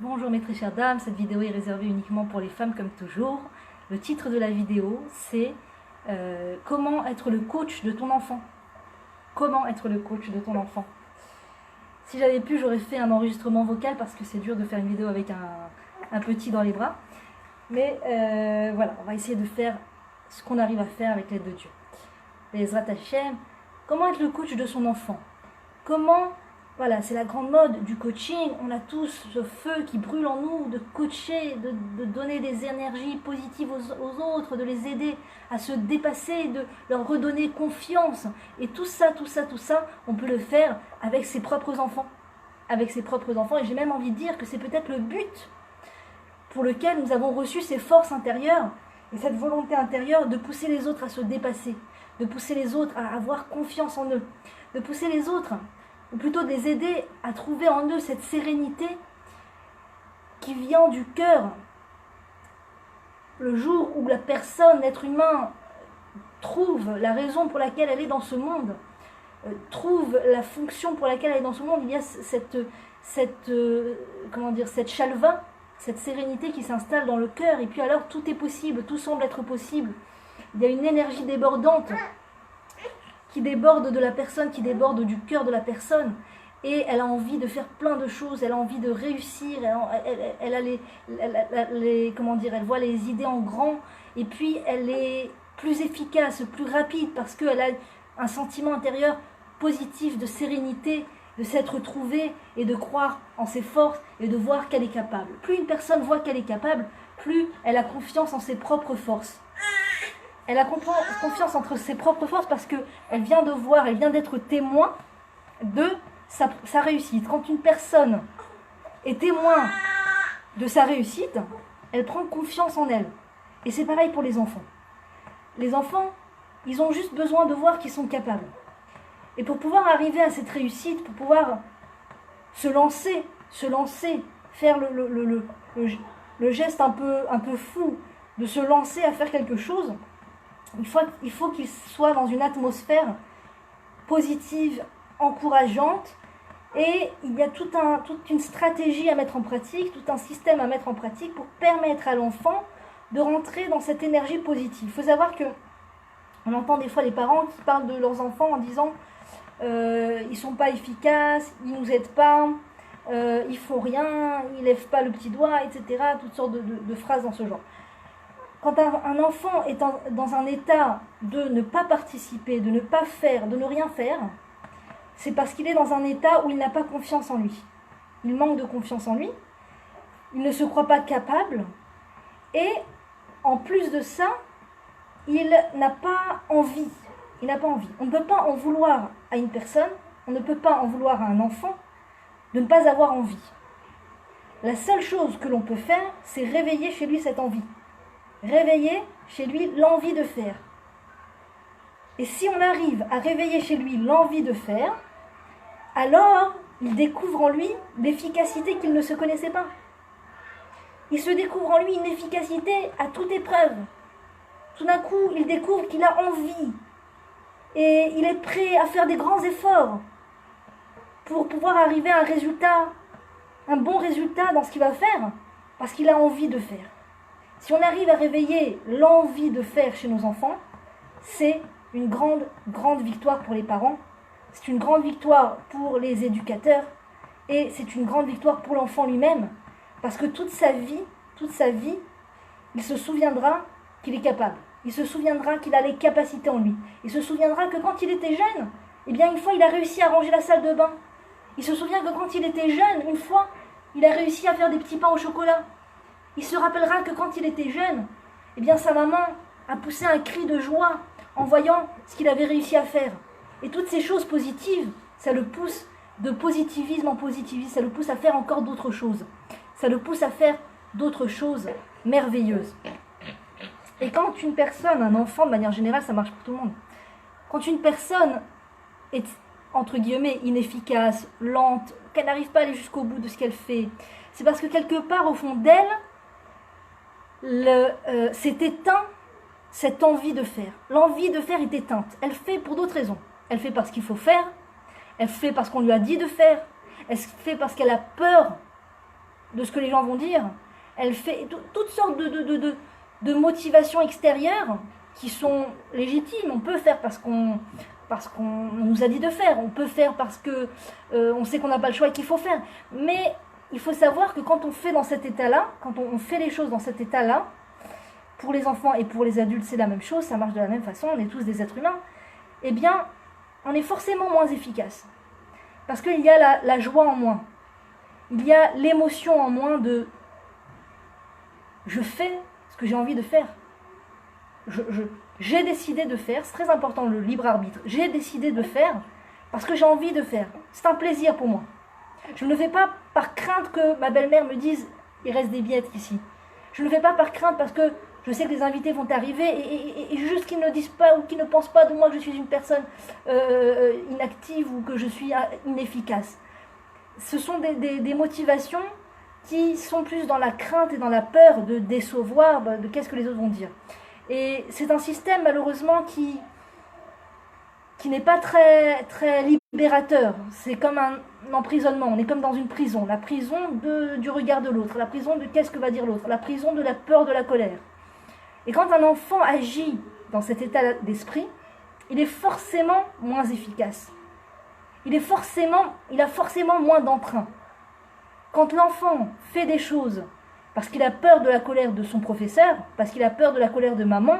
Bonjour mes très chères dames, cette vidéo est réservée uniquement pour les femmes comme toujours. Le titre de la vidéo c'est comment être le coach de ton enfant. Comment être le coach de ton enfant. Si j'avais pu, j'aurais fait un enregistrement vocal parce que c'est dur de faire une vidéo avec un petit dans les bras. Mais voilà, on va essayer de faire ce qu'on arrive à faire avec l'aide de Dieu. Bezrat Hashem, comment être le coach de son enfant? Comment, voilà, c'est la grande mode du coaching, on a tous ce feu qui brûle en nous, de coacher, de donner des énergies positives aux autres, de les aider à se dépasser, de leur redonner confiance. Et tout ça, on peut le faire avec ses propres enfants. Avec ses propres enfants, et j'ai même envie de dire que c'est peut-être le but pour lequel nous avons reçu ces forces intérieures et cette volonté intérieure de pousser les autres à se dépasser, de pousser les autres à avoir confiance en eux, de pousser les autres, ou plutôt de les aider à trouver en eux cette sérénité qui vient du cœur. Le jour où la personne, l'être humain, trouve la raison pour laquelle elle est dans ce monde, trouve la fonction pour laquelle elle est dans ce monde, il y a cette chalva, cette sérénité qui s'installe dans le cœur, et puis alors tout est possible, tout semble être possible. Il y a une énergie débordante qui déborde de la personne, qui déborde du cœur de la personne, et elle a envie de faire plein de choses, elle a envie de réussir, elle voit les idées en grand, et puis elle est plus efficace, plus rapide, parce qu'elle a un sentiment intérieur positif de sérénité, de s'être trouvée et de croire en ses forces et de voir qu'elle est capable. Plus une personne voit qu'elle est capable, plus elle a confiance en ses propres forces. Elle a confiance entre ses propres forces parce qu'elle vient de voir, elle vient d'être témoin de sa réussite. Quand une personne est témoin de sa réussite, elle prend confiance en elle. Et c'est pareil pour les enfants. Les enfants, ils ont juste besoin de voir qu'ils sont capables. Et pour pouvoir arriver à cette réussite, pour pouvoir se lancer, faire le geste un peu fou de se lancer à faire quelque chose, il faut qu'il soit dans une atmosphère positive, encourageante, et il y a toute une stratégie à mettre en pratique, tout un système à mettre en pratique pour permettre à l'enfant de rentrer dans cette énergie positive. Il faut savoir que on entend des fois les parents qui parlent de leurs enfants en disant ils ne sont pas efficaces, ils ne nous aident pas, ils font rien, ils ne lèvent pas le petit doigt, etc. Toutes sortes de phrases dans ce genre. Quand un enfant est dans un état de ne pas participer, de ne pas faire, de ne rien faire, c'est parce qu'il est dans un état où il n'a pas confiance en lui. Il manque de confiance en lui, il ne se croit pas capable, et en plus de ça, il n'a pas envie. Il n'a pas envie. On ne peut pas en vouloir à une personne, on ne peut pas en vouloir à un enfant de ne pas avoir envie. La seule chose que l'on peut faire, c'est réveiller chez lui cette envie. Réveiller chez lui l'envie de faire. Et si on arrive à réveiller chez lui l'envie de faire, alors il découvre en lui l'efficacité qu'il ne se connaissait pas. Il se découvre en lui une efficacité à toute épreuve. Tout d'un coup, il découvre qu'il a envie. Et il est prêt à faire des grands efforts pour pouvoir arriver à un bon résultat dans ce qu'il va faire, parce qu'il a envie de faire. Si on arrive à réveiller l'envie de faire chez nos enfants, c'est une grande, grande victoire pour les parents, c'est une grande victoire pour les éducateurs, et c'est une grande victoire pour l'enfant lui-même, parce que toute sa vie, il se souviendra qu'il est capable. Il se souviendra qu'il a les capacités en lui. Il se souviendra que quand il était jeune, une fois, il a réussi à ranger la salle de bain. Il se souvient que quand il était jeune, une fois, il a réussi à faire des petits pains au chocolat. Il se rappellera que quand il était jeune, sa maman a poussé un cri de joie en voyant ce qu'il avait réussi à faire. Et toutes ces choses positives, ça le pousse de positivisme en positivisme. Ça le pousse à faire encore d'autres choses. Ça le pousse à faire d'autres choses merveilleuses. Et quand une personne, un enfant de manière générale, ça marche pour tout le monde. Quand une personne est, entre guillemets, inefficace, lente, qu'elle n'arrive pas à aller jusqu'au bout de ce qu'elle fait, c'est parce que quelque part au fond d'elle, s'est éteint cette envie de faire. L'envie de faire est éteinte. Elle fait pour d'autres raisons. Elle fait parce qu'il faut faire, elle fait parce qu'on lui a dit de faire, elle fait parce qu'elle a peur de ce que les gens vont dire. Elle fait toutes sortes de motivations extérieures qui sont légitimes. On peut faire parce qu'on nous a dit de faire. On peut faire parce que on sait qu'on n'a pas le choix et qu'il faut faire. Mais il faut savoir que quand on fait dans cet état-là, quand on fait les choses dans cet état-là, pour les enfants et pour les adultes, c'est la même chose, ça marche de la même façon, on est tous des êtres humains, eh bien, on est forcément moins efficace. Parce qu'il y a la joie en moins. Il y a l'émotion en moins de « je fais ce que j'ai envie de faire ». J'ai décidé de faire, c'est très important le libre arbitre, j'ai décidé de faire parce que j'ai envie de faire. C'est un plaisir pour moi. Je ne le fais pas par crainte que ma belle-mère me dise « il reste des billettes ici ». Je ne le fais pas par crainte parce que je sais que les invités vont arriver et juste qu'ils ne disent pas ou qu'ils ne pensent pas de moi que je suis une personne inactive ou que je suis inefficace. Ce sont des motivations qui sont plus dans la crainte et dans la peur de décevoir, de qu'est-ce que les autres vont dire. Et c'est un système malheureusement qui n'est pas très libérateur. C'est comme un emprisonnement, on est comme dans une prison. La prison du regard de l'autre, la prison de qu'est-ce que va dire l'autre, la prison de la peur, de la colère. Et quand un enfant agit dans cet état d'esprit, il est forcément moins efficace. Il a forcément moins d'entrain. Quand l'enfant fait des choses parce qu'il a peur de la colère de son professeur, parce qu'il a peur de la colère de maman,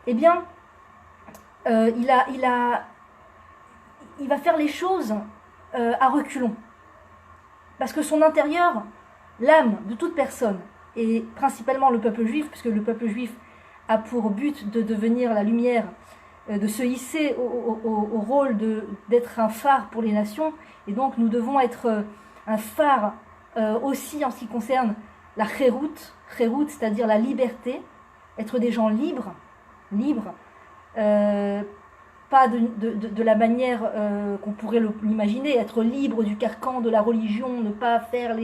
eh bien, il va faire les choses à reculons. Parce que son intérieur, l'âme de toute personne, et principalement le peuple juif, puisque le peuple juif a pour but de devenir la lumière, de se hisser au rôle d'être un phare pour les nations, et donc nous devons être un phare aussi en ce qui concerne la chérout, c'est-à-dire la liberté, être des gens libres, pas de la manière qu'on pourrait l'imaginer, être libre du carcan de la religion, ne pas faire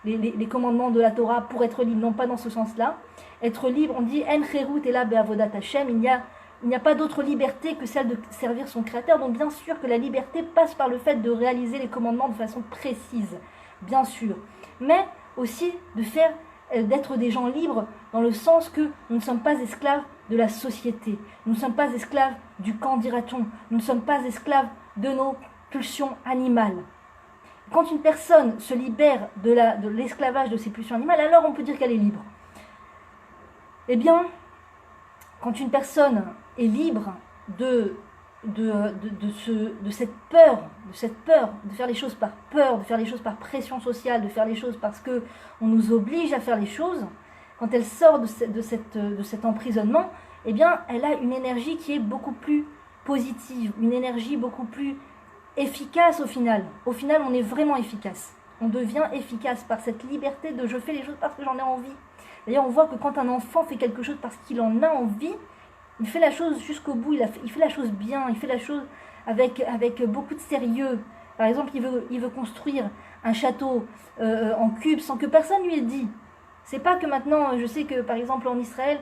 les commandements de la Torah pour être libre, non pas dans ce sens-là. Être libre, on dit en chérout et la be'avodat Hashem, il n'y a pas d'autre liberté que celle de servir son Créateur. Donc bien sûr que la liberté passe par le fait de réaliser les commandements de façon précise, bien sûr, mais aussi d'être des gens libres dans le sens que nous ne sommes pas esclaves de la société, nous ne sommes pas esclaves du camp, dira-t-on, nous ne sommes pas esclaves de nos pulsions animales. Quand une personne se libère de l'esclavage de ses pulsions animales, alors on peut dire qu'elle est libre. Eh bien, quand une personne est libre de cette peur de faire les choses par peur, de faire les choses par pression sociale, de faire les choses parce que on nous oblige à faire les choses, quand elle sort de cet emprisonnement, eh bien, elle a une énergie qui est beaucoup plus positive, une énergie beaucoup plus efficace au final. Au final, on est vraiment efficace. On devient efficace par cette liberté de je fais les choses parce que j'en ai envie. D'ailleurs, on voit que quand un enfant fait quelque chose parce qu'il en a envie, il fait la chose jusqu'au bout, il fait la chose bien, il fait la chose avec beaucoup de sérieux. Par exemple, il veut construire un château en cube sans que personne lui ait dit. C'est pas que maintenant, je sais que par exemple en Israël,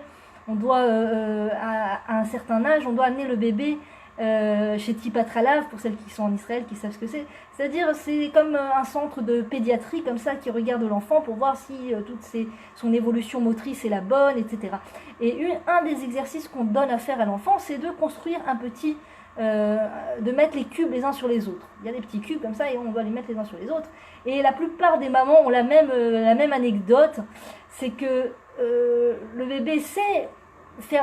on doit, à un certain âge, on doit amener le bébé chez Tipat Halav, pour celles qui sont en Israël, qui savent ce que c'est. C'est-à-dire, c'est comme un centre de pédiatrie, comme ça, qui regarde l'enfant pour voir si son évolution motrice est la bonne, etc. Et un des exercices qu'on donne à faire à l'enfant, c'est de construire de mettre les cubes les uns sur les autres. Il y a des petits cubes comme ça, et on doit les mettre les uns sur les autres. Et la plupart des mamans ont la même anecdote, c'est que le bébé sait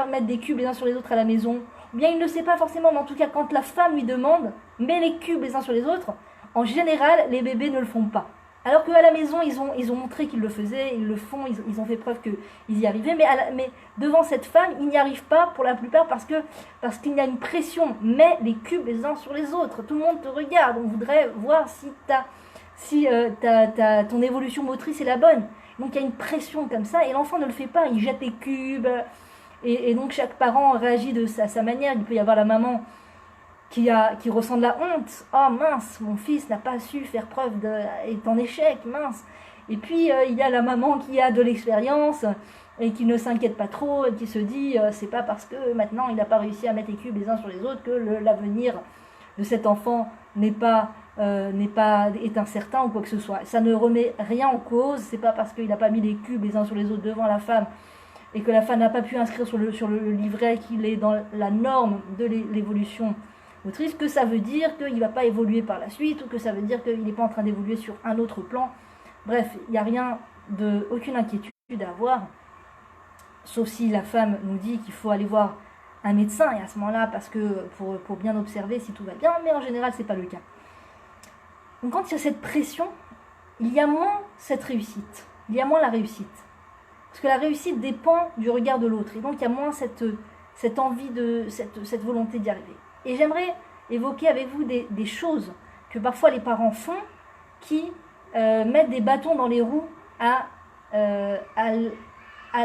mettre des cubes les uns sur les autres à la maison, ou bien il ne le sait pas forcément, mais en tout cas quand la femme lui demande « mets les cubes les uns sur les autres », en général les bébés ne le font pas. Alors qu'à la maison ils ont montré qu'ils le faisaient, ils le font, ils ont fait preuve qu'ils y arrivaient, mais devant cette femme ils n'y arrivent pas pour la plupart parce qu'il y a une pression. Mets les cubes les uns sur les autres, tout le monde te regarde, on voudrait voir si ton évolution motrice est la bonne. Donc il y a une pression comme ça et l'enfant ne le fait pas, il jette les cubes et donc chaque parent réagit à sa manière. Il peut y avoir la maman qui ressent de la honte, oh mince, mon fils n'a pas su faire preuve est en échec, mince. Et puis il y a la maman qui a de l'expérience et qui ne s'inquiète pas trop et qui se dit c'est pas parce que maintenant il n'a pas réussi à mettre les cubes les uns sur les autres que l'avenir de cet enfant n'est pas est incertain ou quoi que ce soit. Ça ne remet rien en cause, c'est pas parce qu'il n'a pas mis les cubes les uns sur les autres devant la femme et que la femme n'a pas pu inscrire sur le livret qu'il est dans la norme de l'évolution motrice, que ça veut dire qu'il ne va pas évoluer par la suite, ou que ça veut dire qu'il n'est pas en train d'évoluer sur un autre plan. Bref, il n'y a rien aucune inquiétude à avoir, sauf si la femme nous dit qu'il faut aller voir un médecin, et à ce moment-là, parce que pour bien observer si tout va bien, mais en général, ce n'est pas le cas. Donc quand il y a cette pression, il y a moins cette réussite, il y a moins la réussite. Parce que la réussite dépend du regard de l'autre, et donc il y a moins cette envie, cette volonté d'y arriver. Et j'aimerais évoquer avec vous des choses que parfois les parents font, qui mettent des bâtons dans les roues à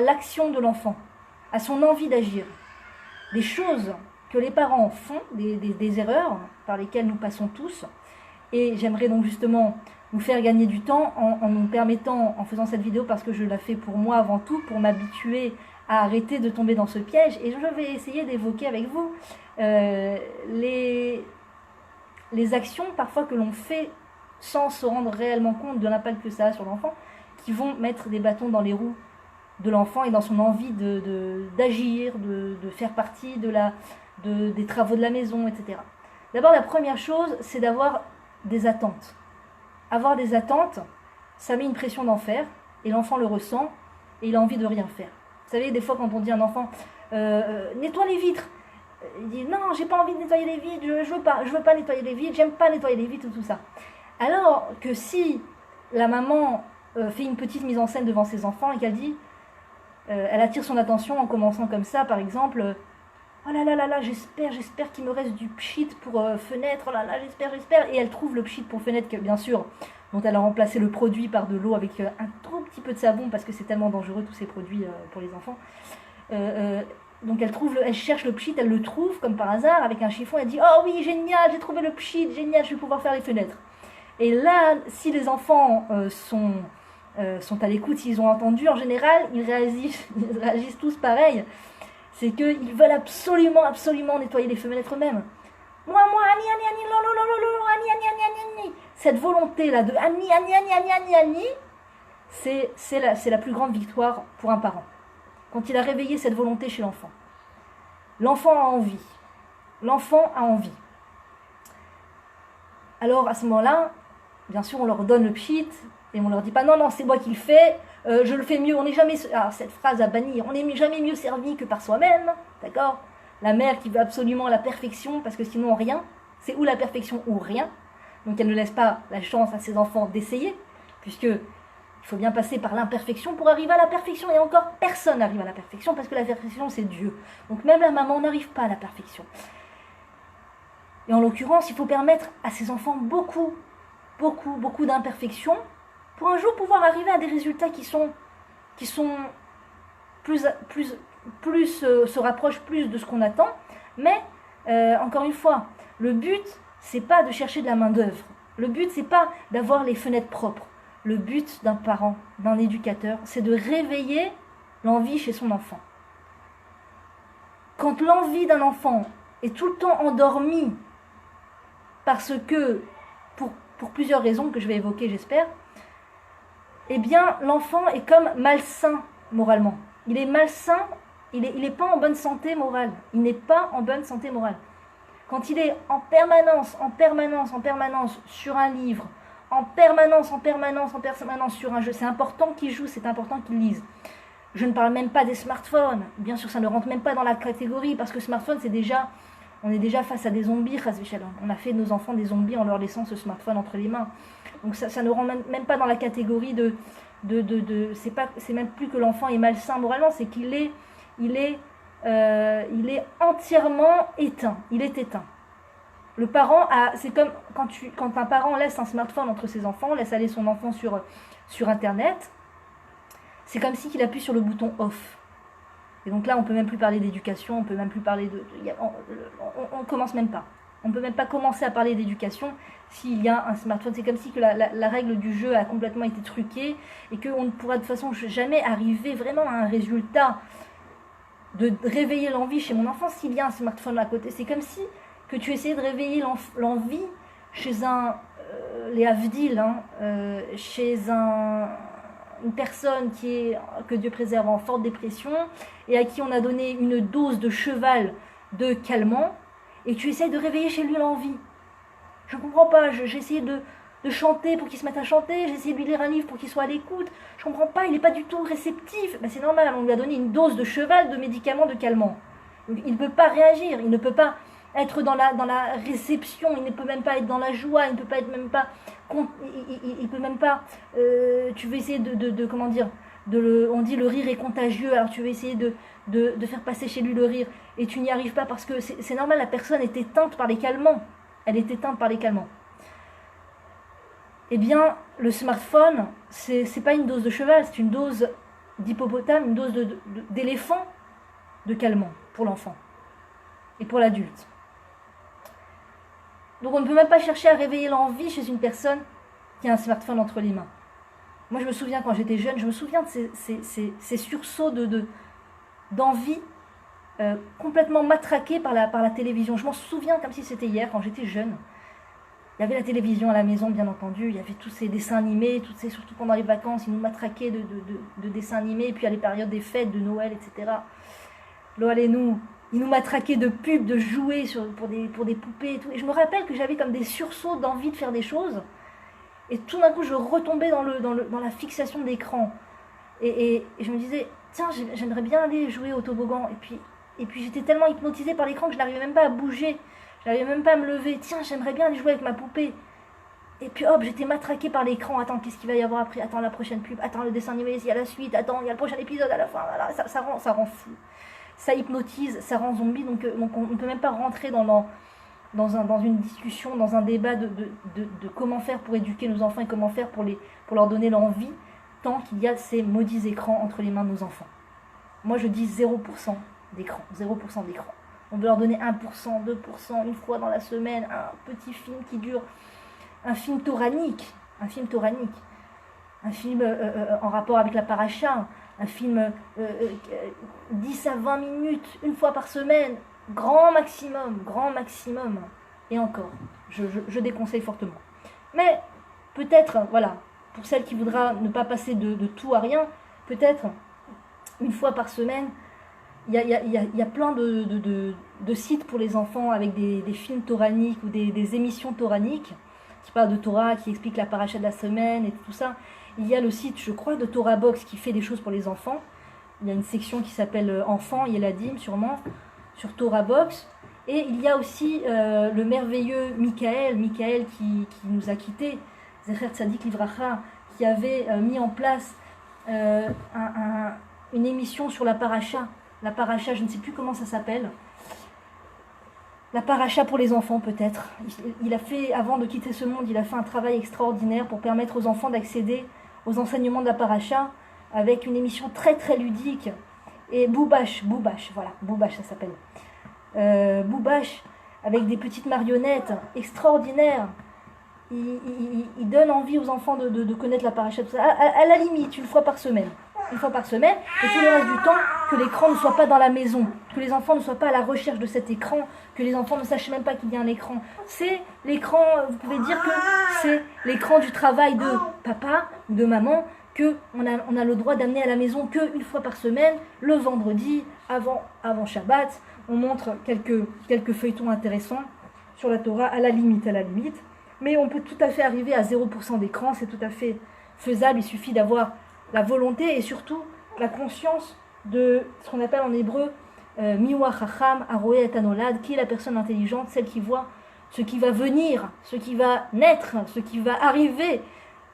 l'action de l'enfant, à son envie d'agir. Des choses que les parents font, des erreurs par lesquelles nous passons tous. Et j'aimerais donc justement vous faire gagner du temps en nous permettant, en faisant cette vidéo, parce que je la fais pour moi avant tout, pour m'habituer à arrêter de tomber dans ce piège. Et je vais essayer d'évoquer avec vous les actions parfois que l'on fait sans se rendre réellement compte de l'impact que ça a sur l'enfant, qui vont mettre des bâtons dans les roues de l'enfant et dans son envie d'agir, de faire partie des travaux de la maison, etc. D'abord, la première chose, c'est d'avoir des attentes. Avoir des attentes, ça met une pression d'enfer, et l'enfant le ressent, et il a envie de rien faire. Vous savez, des fois, quand on dit à un enfant « nettoie les vitres », il dit « non, j'ai pas envie de nettoyer les vitres, je veux pas nettoyer les vitres, j'aime pas nettoyer les vitres », tout ça. Alors que si la maman fait une petite mise en scène devant ses enfants et qu'elle dit, elle attire son attention en commençant comme ça, par exemple, oh là là là là, j'espère qu'il me reste du pchit pour fenêtre, oh là là, j'espère, et elle trouve le pchit pour fenêtre, bien sûr, dont elle a remplacé le produit par de l'eau avec un tout petit peu de savon, parce que c'est tellement dangereux tous ces produits pour les enfants. Donc elle cherche le pchit, elle le trouve comme par hasard avec un chiffon, elle dit, oh oui, génial, j'ai trouvé le pchit, génial, je vais pouvoir faire les fenêtres. Et là, si les enfants sont à l'écoute, s'ils ont entendu, en général, ils réagissent tous pareil. C'est qu'ils veulent absolument nettoyer les fenêtres eux-mêmes. Moi, Annie, Annie, cette volonté-là de Annie, c'est la plus grande victoire pour un parent. Quand il a réveillé cette volonté chez l'enfant. L'enfant a envie. L'enfant a envie. Alors, à ce moment-là, bien sûr, on leur donne le pchit et on leur dit pas non, c'est moi qui le fais, je le fais mieux. On n'est jamais, alors cette phrase à bannir, on n'est jamais mieux servi que par soi-même, d'accord? La mère qui veut absolument la perfection, parce que sinon rien, c'est ou la perfection ou rien. Donc elle ne laisse pas la chance à ses enfants d'essayer, puisque il faut bien passer par l'imperfection pour arriver à la perfection. Et encore, personne n'arrive à la perfection, parce que la perfection c'est Dieu. Donc même la maman n'arrive pas à la perfection. Et en l'occurrence, il faut permettre à ses enfants beaucoup d'imperfections pour un jour pouvoir arriver à des résultats qui sont se rapprochent plus de ce qu'on attend. Mais encore une fois, le but c'est pas de chercher de la main d'œuvre. Le but c'est pas d'avoir les fenêtres propres. Le but d'un parent, d'un éducateur, c'est de réveiller l'envie chez son enfant. Quand l'envie d'un enfant est tout le temps endormie parce que, pour plusieurs raisons que je vais évoquer, j'espère, eh bien, l'enfant est comme malsain moralement. Il est malsain, il n'est pas en bonne santé morale. Il n'est pas en bonne santé morale. Quand il est en permanence sur un livre, en permanence sur un jeu, c'est important qu'il joue, c'est important qu'il lise. Je ne parle même pas des smartphones. Bien sûr, ça ne rentre même pas dans la catégorie, parce que smartphone, on est déjà face à des zombies, on a fait nos enfants des zombies en leur laissant ce smartphone entre les mains. Donc ça ne rentre même pas dans la catégorie c'est même plus que l'enfant est malsain moralement, c'est qu'il est entièrement éteint. Il est éteint. Le parent c'est comme quand un parent laisse un smartphone entre ses enfants, laisse aller son enfant sur Internet, c'est comme si qu'il appuie sur le bouton off. Et donc là, on ne peut même plus parler d'éducation, on ne peut même plus parler on commence même pas. On ne peut même pas commencer à parler d'éducation s'il y a un smartphone. C'est comme si que la règle du jeu a complètement été truquée et qu'on ne pourra de toute façon jamais arriver vraiment à un résultat de réveiller l'envie chez mon enfant s'il y a un smartphone à côté. C'est comme si que tu essayais de réveiller l'envie chez un les Havdil, hein, chez une personne que Dieu préserve en forte dépression et à qui on a donné une dose de cheval de calmant, et tu essayes de réveiller chez lui l'envie. Je ne comprends pas, j'ai essayé de chanter pour qu'il se mette à chanter, j'ai essayé de lui lire un livre pour qu'il soit à l'écoute, je ne comprends pas, il n'est pas du tout réceptif. Ben c'est normal, on lui a donné une dose de cheval de médicaments de calmant. Donc, il ne peut pas réagir, il ne peut pas être dans la réception, il ne peut même pas être dans la joie, il ne peut pas être même pas, il peut même pas, tu veux essayer comment dire, on dit le rire est contagieux, alors tu veux essayer de faire passer chez lui le rire, et tu n'y arrives pas parce que c'est normal, la personne est éteinte par les calmants, elle est éteinte par les calmants. Eh bien, le smartphone, c'est pas une dose de cheval, c'est une dose d'hippopotame, une dose d'éléphant de calmant pour l'enfant et pour l'adulte. Donc on ne peut même pas chercher à réveiller l'envie chez une personne qui a un smartphone entre les mains. Moi je me souviens quand j'étais jeune, je me souviens de ces sursauts d'envie complètement matraqués par la télévision. Je m'en souviens comme si c'était hier, quand j'étais jeune. Il y avait la télévision à la maison, bien entendu, il y avait tous ces dessins animés, surtout pendant les vacances, ils nous matraquaient de dessins animés, et puis à les périodes des fêtes, de Noël, etc. Ils nous matraquaient de pubs, de jouets pour des poupées et tout. Et je me rappelle que j'avais comme des sursauts d'envie de faire des choses. Et tout d'un coup, je retombais dans la fixation de l'écran. Et je me disais, tiens, j'aimerais bien aller jouer au toboggan. Et puis j'étais tellement hypnotisée par l'écran que je n'arrivais même pas à bouger. Je n'arrivais même pas à me lever. Tiens, j'aimerais bien aller jouer avec ma poupée. Et puis hop, j'étais matraquée par l'écran. Attends, qu'est-ce qu'il va y avoir après? Attends, la prochaine pub. Attends, le dessin animé, il y a la suite. Attends, il y a le prochain épisode à la fin. Voilà, ça rend fou. Ça hypnotise, ça rend zombie, donc on ne peut même pas rentrer dans une discussion, dans un débat de comment faire pour éduquer nos enfants et comment faire pour leur donner l'envie, tant qu'il y a ces maudits écrans entre les mains de nos enfants. Moi je dis 0% d'écran, 0% d'écran. On veut leur donner 1%, 2%, une fois dans la semaine, un petit film qui dure, un film toranique, un film en rapport avec la paracha, un film 10 à 20 minutes, une fois par semaine, grand maximum, et encore, je déconseille fortement. Mais peut-être, voilà, pour celle qui voudra ne pas passer de tout à rien, peut-être une fois par semaine, il y a plein de sites pour les enfants avec des films toraniques ou des émissions toraniques, qui parlent de Torah, qui expliquent la paracha de la semaine et tout ça. Il y a le site, je crois, de Torah Box qui fait des choses pour les enfants. Il y a une section qui s'appelle Enfants, Yeladim, sûrement, sur Torah Box. Et il y a aussi le merveilleux Michael qui nous a quittés, Zecher Tzadik Livracha, qui avait mis en place une émission sur la paracha. La paracha, je ne sais plus comment ça s'appelle. La paracha pour les enfants, peut-être. Il a fait, avant de quitter ce monde, il a fait un travail extraordinaire pour permettre aux enfants d'accéder aux enseignements de la paracha avec une émission très très ludique. Et Boubache, voilà, Boubache ça s'appelle. Boubache, avec des petites marionnettes extraordinaires. Il donne envie aux enfants de connaître la paracha, tout ça. À la limite, une fois par semaine, et tout le reste du temps, que l'écran ne soit pas dans la maison, que les enfants ne soient pas à la recherche de cet écran, que les enfants ne sachent même pas qu'il y a un écran. C'est l'écran, vous pouvez dire que c'est l'écran du travail de papa ou de maman, qu'on a le droit d'amener à la maison qu'une fois par semaine, le vendredi, avant Shabbat. On montre quelques feuilletons intéressants sur la Torah, à la limite. Mais on peut tout à fait arriver à 0% d'écran, c'est tout à fait faisable, il suffit d'avoir la volonté et surtout la conscience de ce qu'on appelle en hébreu Miwa Chacham Aroé et Anolad, qui est la personne intelligente, celle qui voit ce qui va venir, ce qui va naître, ce qui va arriver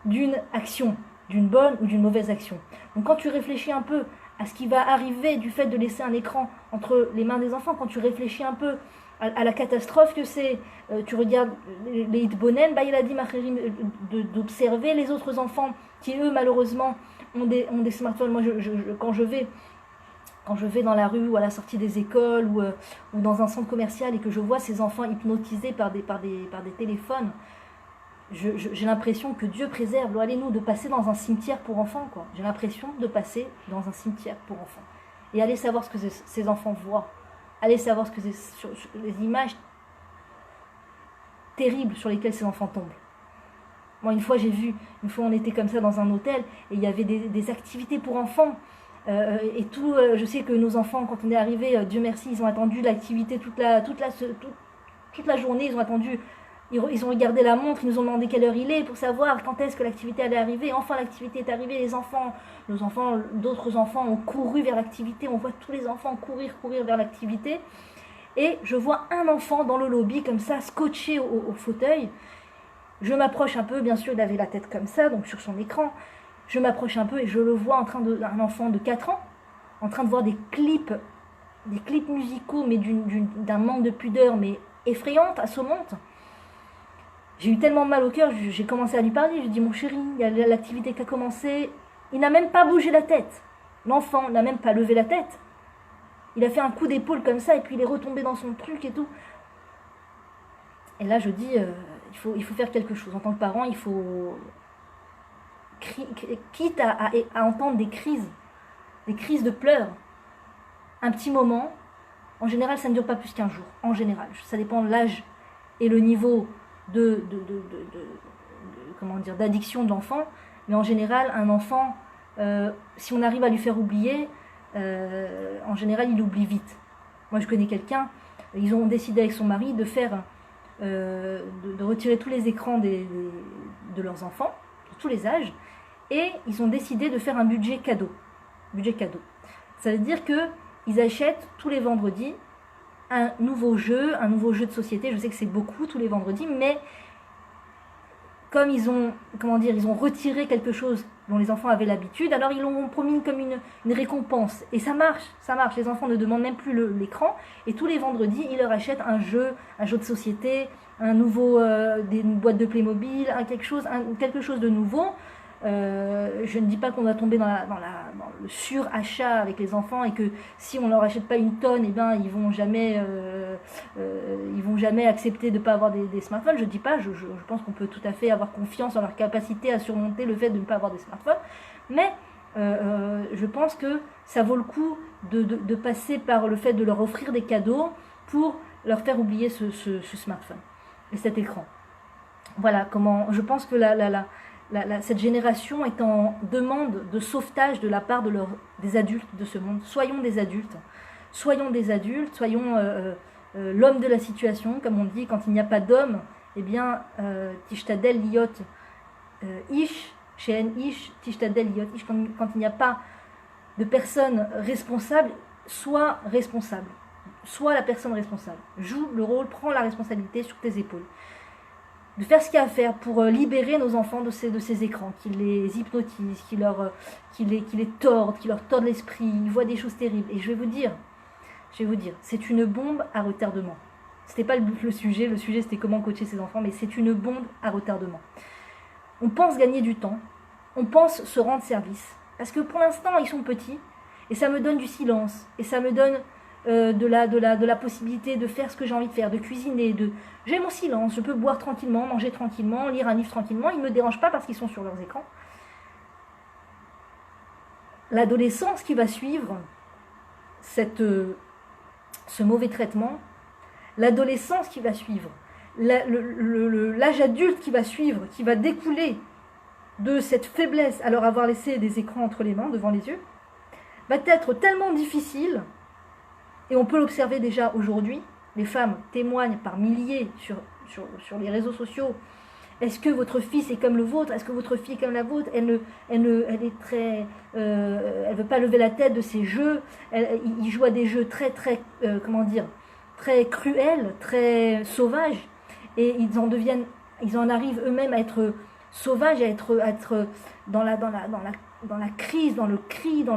d'une action, d'une bonne ou d'une mauvaise action. Donc quand tu réfléchis un peu à ce qui va arriver du fait de laisser un écran entre les mains des enfants, quand tu réfléchis un peu à la catastrophe que c'est, tu regardes les Hitbonen, Baïladim Acherim, d'observer les autres enfants qui eux malheureusement ont des smartphones. Moi quand je vais dans la rue ou à la sortie des écoles ou dans un centre commercial et que je vois ces enfants hypnotisés par des téléphones, j'ai l'impression que Dieu préserve, allez-nous, de passer dans un cimetière pour enfants, quoi. J'ai l'impression de passer dans un cimetière pour enfants. Et allez savoir ce que ces enfants voient. Allez savoir ce que les images terribles sur lesquelles ces enfants tombent. Moi, une fois, on était comme ça dans un hôtel, et il y avait des activités pour enfants. Et tout, je sais que nos enfants, quand on est arrivé, Dieu merci, ils ont attendu l'activité toute la journée, ils ont attendu, ils ont regardé la montre, ils nous ont demandé quelle heure il est pour savoir quand est-ce que l'activité allait arriver. Enfin, l'activité est arrivée, d'autres enfants ont couru vers l'activité, on voit tous les enfants courir vers l'activité. Et je vois un enfant dans le lobby, comme ça, scotché au fauteuil. Je m'approche un peu, bien sûr, il avait la tête comme ça, donc sur son écran. Je m'approche un peu et je le vois un enfant de 4 ans, en train de voir des clips musicaux, mais d'un manque de pudeur, mais effrayante, assommante. J'ai eu tellement mal au cœur, j'ai commencé à lui parler. Je dis, mon chéri, il y a l'activité qui a commencé. Il n'a même pas bougé la tête. L'enfant n'a même pas levé la tête. Il a fait un coup d'épaule comme ça, et puis il est retombé dans son truc et tout. Et là, je dis, il faut faire quelque chose. En tant que parent, il faut... quitte à entendre des crises de pleurs, un petit moment, en général ça ne dure pas plus qu'un jour, en général, ça dépend de l'âge et le niveau d'addiction de l'enfant, mais en général un enfant, si on arrive à lui faire oublier, en général il oublie vite. Moi je connais quelqu'un, ils ont décidé avec son mari de faire de retirer tous les écrans de leurs enfants, de tous les âges, et ils ont décidé de faire un budget cadeau. Ça veut dire qu'ils achètent tous les vendredis un nouveau jeu de société. Je sais que c'est beaucoup tous les vendredis, mais comme ils ont retiré quelque chose dont les enfants avaient l'habitude, alors ils l'ont promis comme une récompense. Et ça marche. Les enfants ne demandent même plus l'écran. Et tous les vendredis, ils leur achètent un jeu de société, des boîtes de Playmobil, quelque chose de nouveau. Je ne dis pas qu'on va tomber dans le surachat avec les enfants, et que si on leur achète pas une tonne, ils vont jamais accepter de ne pas avoir des smartphones. Je dis pas, je pense qu'on peut tout à fait avoir confiance en leur capacité à surmonter le fait de ne pas avoir des smartphones, mais je pense que ça vaut le coup de passer par le fait de leur offrir des cadeaux pour leur faire oublier ce smartphone et cet écran. Voilà comment je pense que cette génération est en demande de sauvetage de la part des adultes de ce monde. Soyons des adultes, soyons l'homme de la situation, comme on dit. Quand il n'y a pas d'homme, tishtadel liot ish, she'en ish, tishtadel liot ish. Quand il n'y a pas de personne responsable, sois responsable. Sois la personne responsable. Joue le rôle, prends la responsabilité sur tes épaules. De faire ce qu'il y a à faire pour libérer nos enfants de ces écrans, qui les hypnotisent, qui les tordent, qui leur tordent l'esprit, ils voient des choses terribles. Et je vais vous dire, c'est une bombe à retardement. C'était pas le sujet c'était comment coacher ses enfants, mais c'est une bombe à retardement. On pense gagner du temps, on pense se rendre service, parce que pour l'instant ils sont petits, et ça me donne du silence, et ça me donne de la possibilité de faire ce que j'ai envie de faire, de cuisiner, j'ai mon silence, je peux boire tranquillement, manger tranquillement, lire un livre tranquillement, ils ne me dérangent pas parce qu'ils sont sur leurs écrans. L'adolescence qui va suivre ce mauvais traitement, l'adolescence qui va suivre, l'âge adulte qui va suivre, qui va découler de cette faiblesse à leur avoir laissé des écrans entre les mains, devant les yeux, va être tellement difficile. Et on peut l'observer déjà aujourd'hui, les femmes témoignent par milliers sur les réseaux sociaux. Est-ce que votre fils est comme le vôtre? Est-ce que votre fille est comme la vôtre? Elle veut pas lever la tête de ces jeux. Il joue à des jeux très très cruels, très sauvages, et ils en arrivent eux-mêmes à être sauvages, à être dans la crise, dans le cri, dans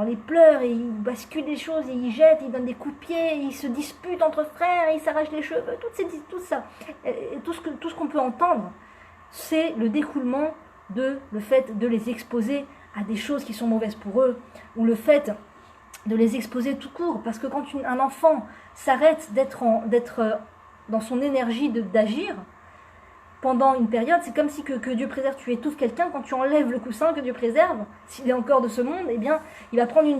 les pleurs, et ils basculent des choses, et ils jettent, ils donnent des coups de pied, ils se disputent entre frères, ils s'arrachent les cheveux, tout ça. Et tout ce qu'on peut entendre, c'est le découlement le fait de les exposer à des choses qui sont mauvaises pour eux, ou le fait de les exposer tout court, parce que quand un enfant s'arrête d'être dans son énergie d'agir, pendant une période, c'est comme si que Dieu préserve, tu étouffes quelqu'un, quand tu enlèves le coussin que Dieu préserve, s'il est encore de ce monde, il va prendre une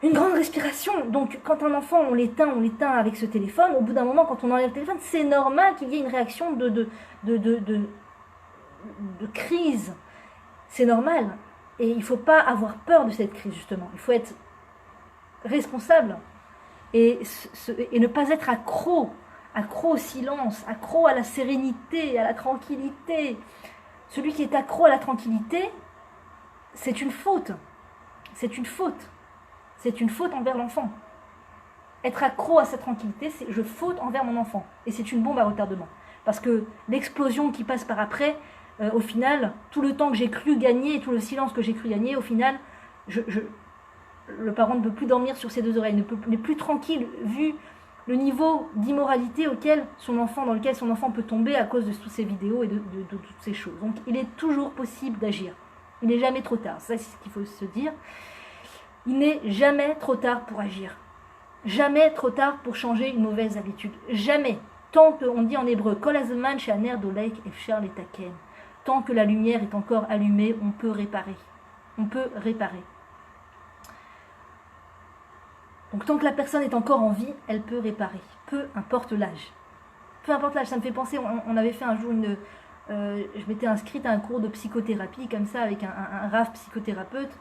Une grande respiration. Donc, quand un enfant, on l'éteint avec ce téléphone. Au bout d'un moment, quand on enlève le téléphone, c'est normal qu'il y ait une réaction de crise. C'est normal. Et il ne faut pas avoir peur de cette crise, justement. Il faut être responsable et ne pas être accro au silence, accro à la sérénité, à la tranquillité. Celui qui est accro à la tranquillité, c'est une faute. C'est une faute. C'est une faute envers l'enfant. Être accro à sa tranquillité, c'est je faute envers mon enfant. Et c'est une bombe à retardement. Parce que l'explosion qui passe par après, au final, tout le temps que j'ai cru gagner, tout le silence que j'ai cru gagner, au final, le parent ne peut plus dormir sur ses deux oreilles, n'est plus tranquille, vu le niveau d'immoralité dans lequel son enfant peut tomber à cause de toutes ces vidéos et de toutes ces choses. Donc il est toujours possible d'agir. Il n'est jamais trop tard. Ça, c'est ce qu'il faut se dire. Il n'est jamais trop tard pour agir. Jamais trop tard pour changer une mauvaise habitude. Jamais. Tant qu'on dit en hébreu, Kol hazman she'aner dolek efshar letaken. Tant que la lumière est encore allumée, on peut réparer. On peut réparer. Donc tant que la personne est encore en vie, elle peut réparer. Peu importe l'âge. Peu importe l'âge. Ça me fait penser, on avait fait un jour je m'étais inscrite à un cours de psychothérapie comme ça avec un RAF psychothérapeute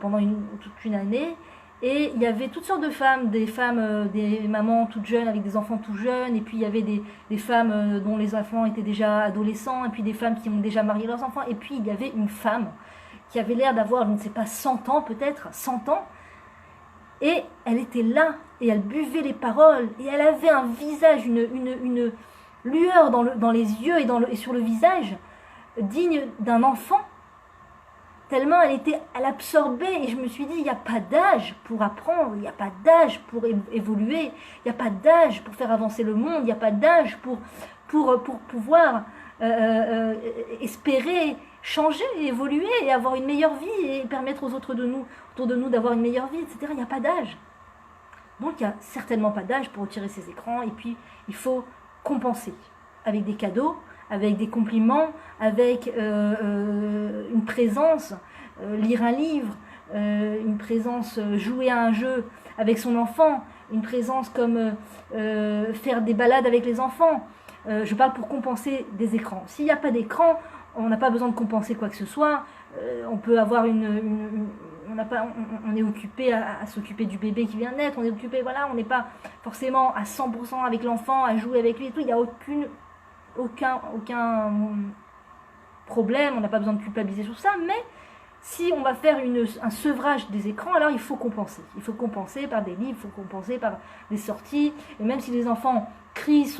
pendant toute une année. Et il y avait toutes sortes de femmes, des mamans toutes jeunes avec des enfants tout jeunes, et puis il y avait des femmes dont les enfants étaient déjà adolescents, et puis des femmes qui ont déjà marié leurs enfants, et puis il y avait une femme qui avait l'air d'avoir, je ne sais pas, 100 ans peut-être, 100 ans, et elle était là, et elle buvait les paroles, et elle avait un visage, une lueur dans les yeux et sur le visage, digne d'un enfant, tellement elle absorbait, et je me suis dit, il n'y a pas d'âge pour apprendre, il n'y a pas d'âge pour évoluer, il n'y a pas d'âge pour faire avancer le monde, il n'y a pas d'âge pour pouvoir espérer changer, évoluer et avoir une meilleure vie et permettre aux autres autour de nous d'avoir une meilleure vie, etc. Il n'y a pas d'âge. Donc il n'y a certainement pas d'âge pour retirer ces écrans, et puis il faut compenser avec des cadeaux, avec des compliments, avec une présence, lire un livre, une présence, jouer à un jeu avec son enfant, une présence comme faire des balades avec les enfants. Je parle pour compenser des écrans. S'il n'y a pas d'écran, on n'a pas besoin de compenser quoi que ce soit. On peut avoir on est occupé à s'occuper du bébé qui vient de naître, on est occupé, voilà, on n'est pas forcément à 100% avec l'enfant, à jouer avec lui et tout. Il n'y a aucun problème, on n'a pas besoin de culpabiliser sur ça, mais si on va faire un sevrage des écrans, alors il faut compenser. Il faut compenser par des livres, il faut compenser par des sorties, et même si les enfants crient,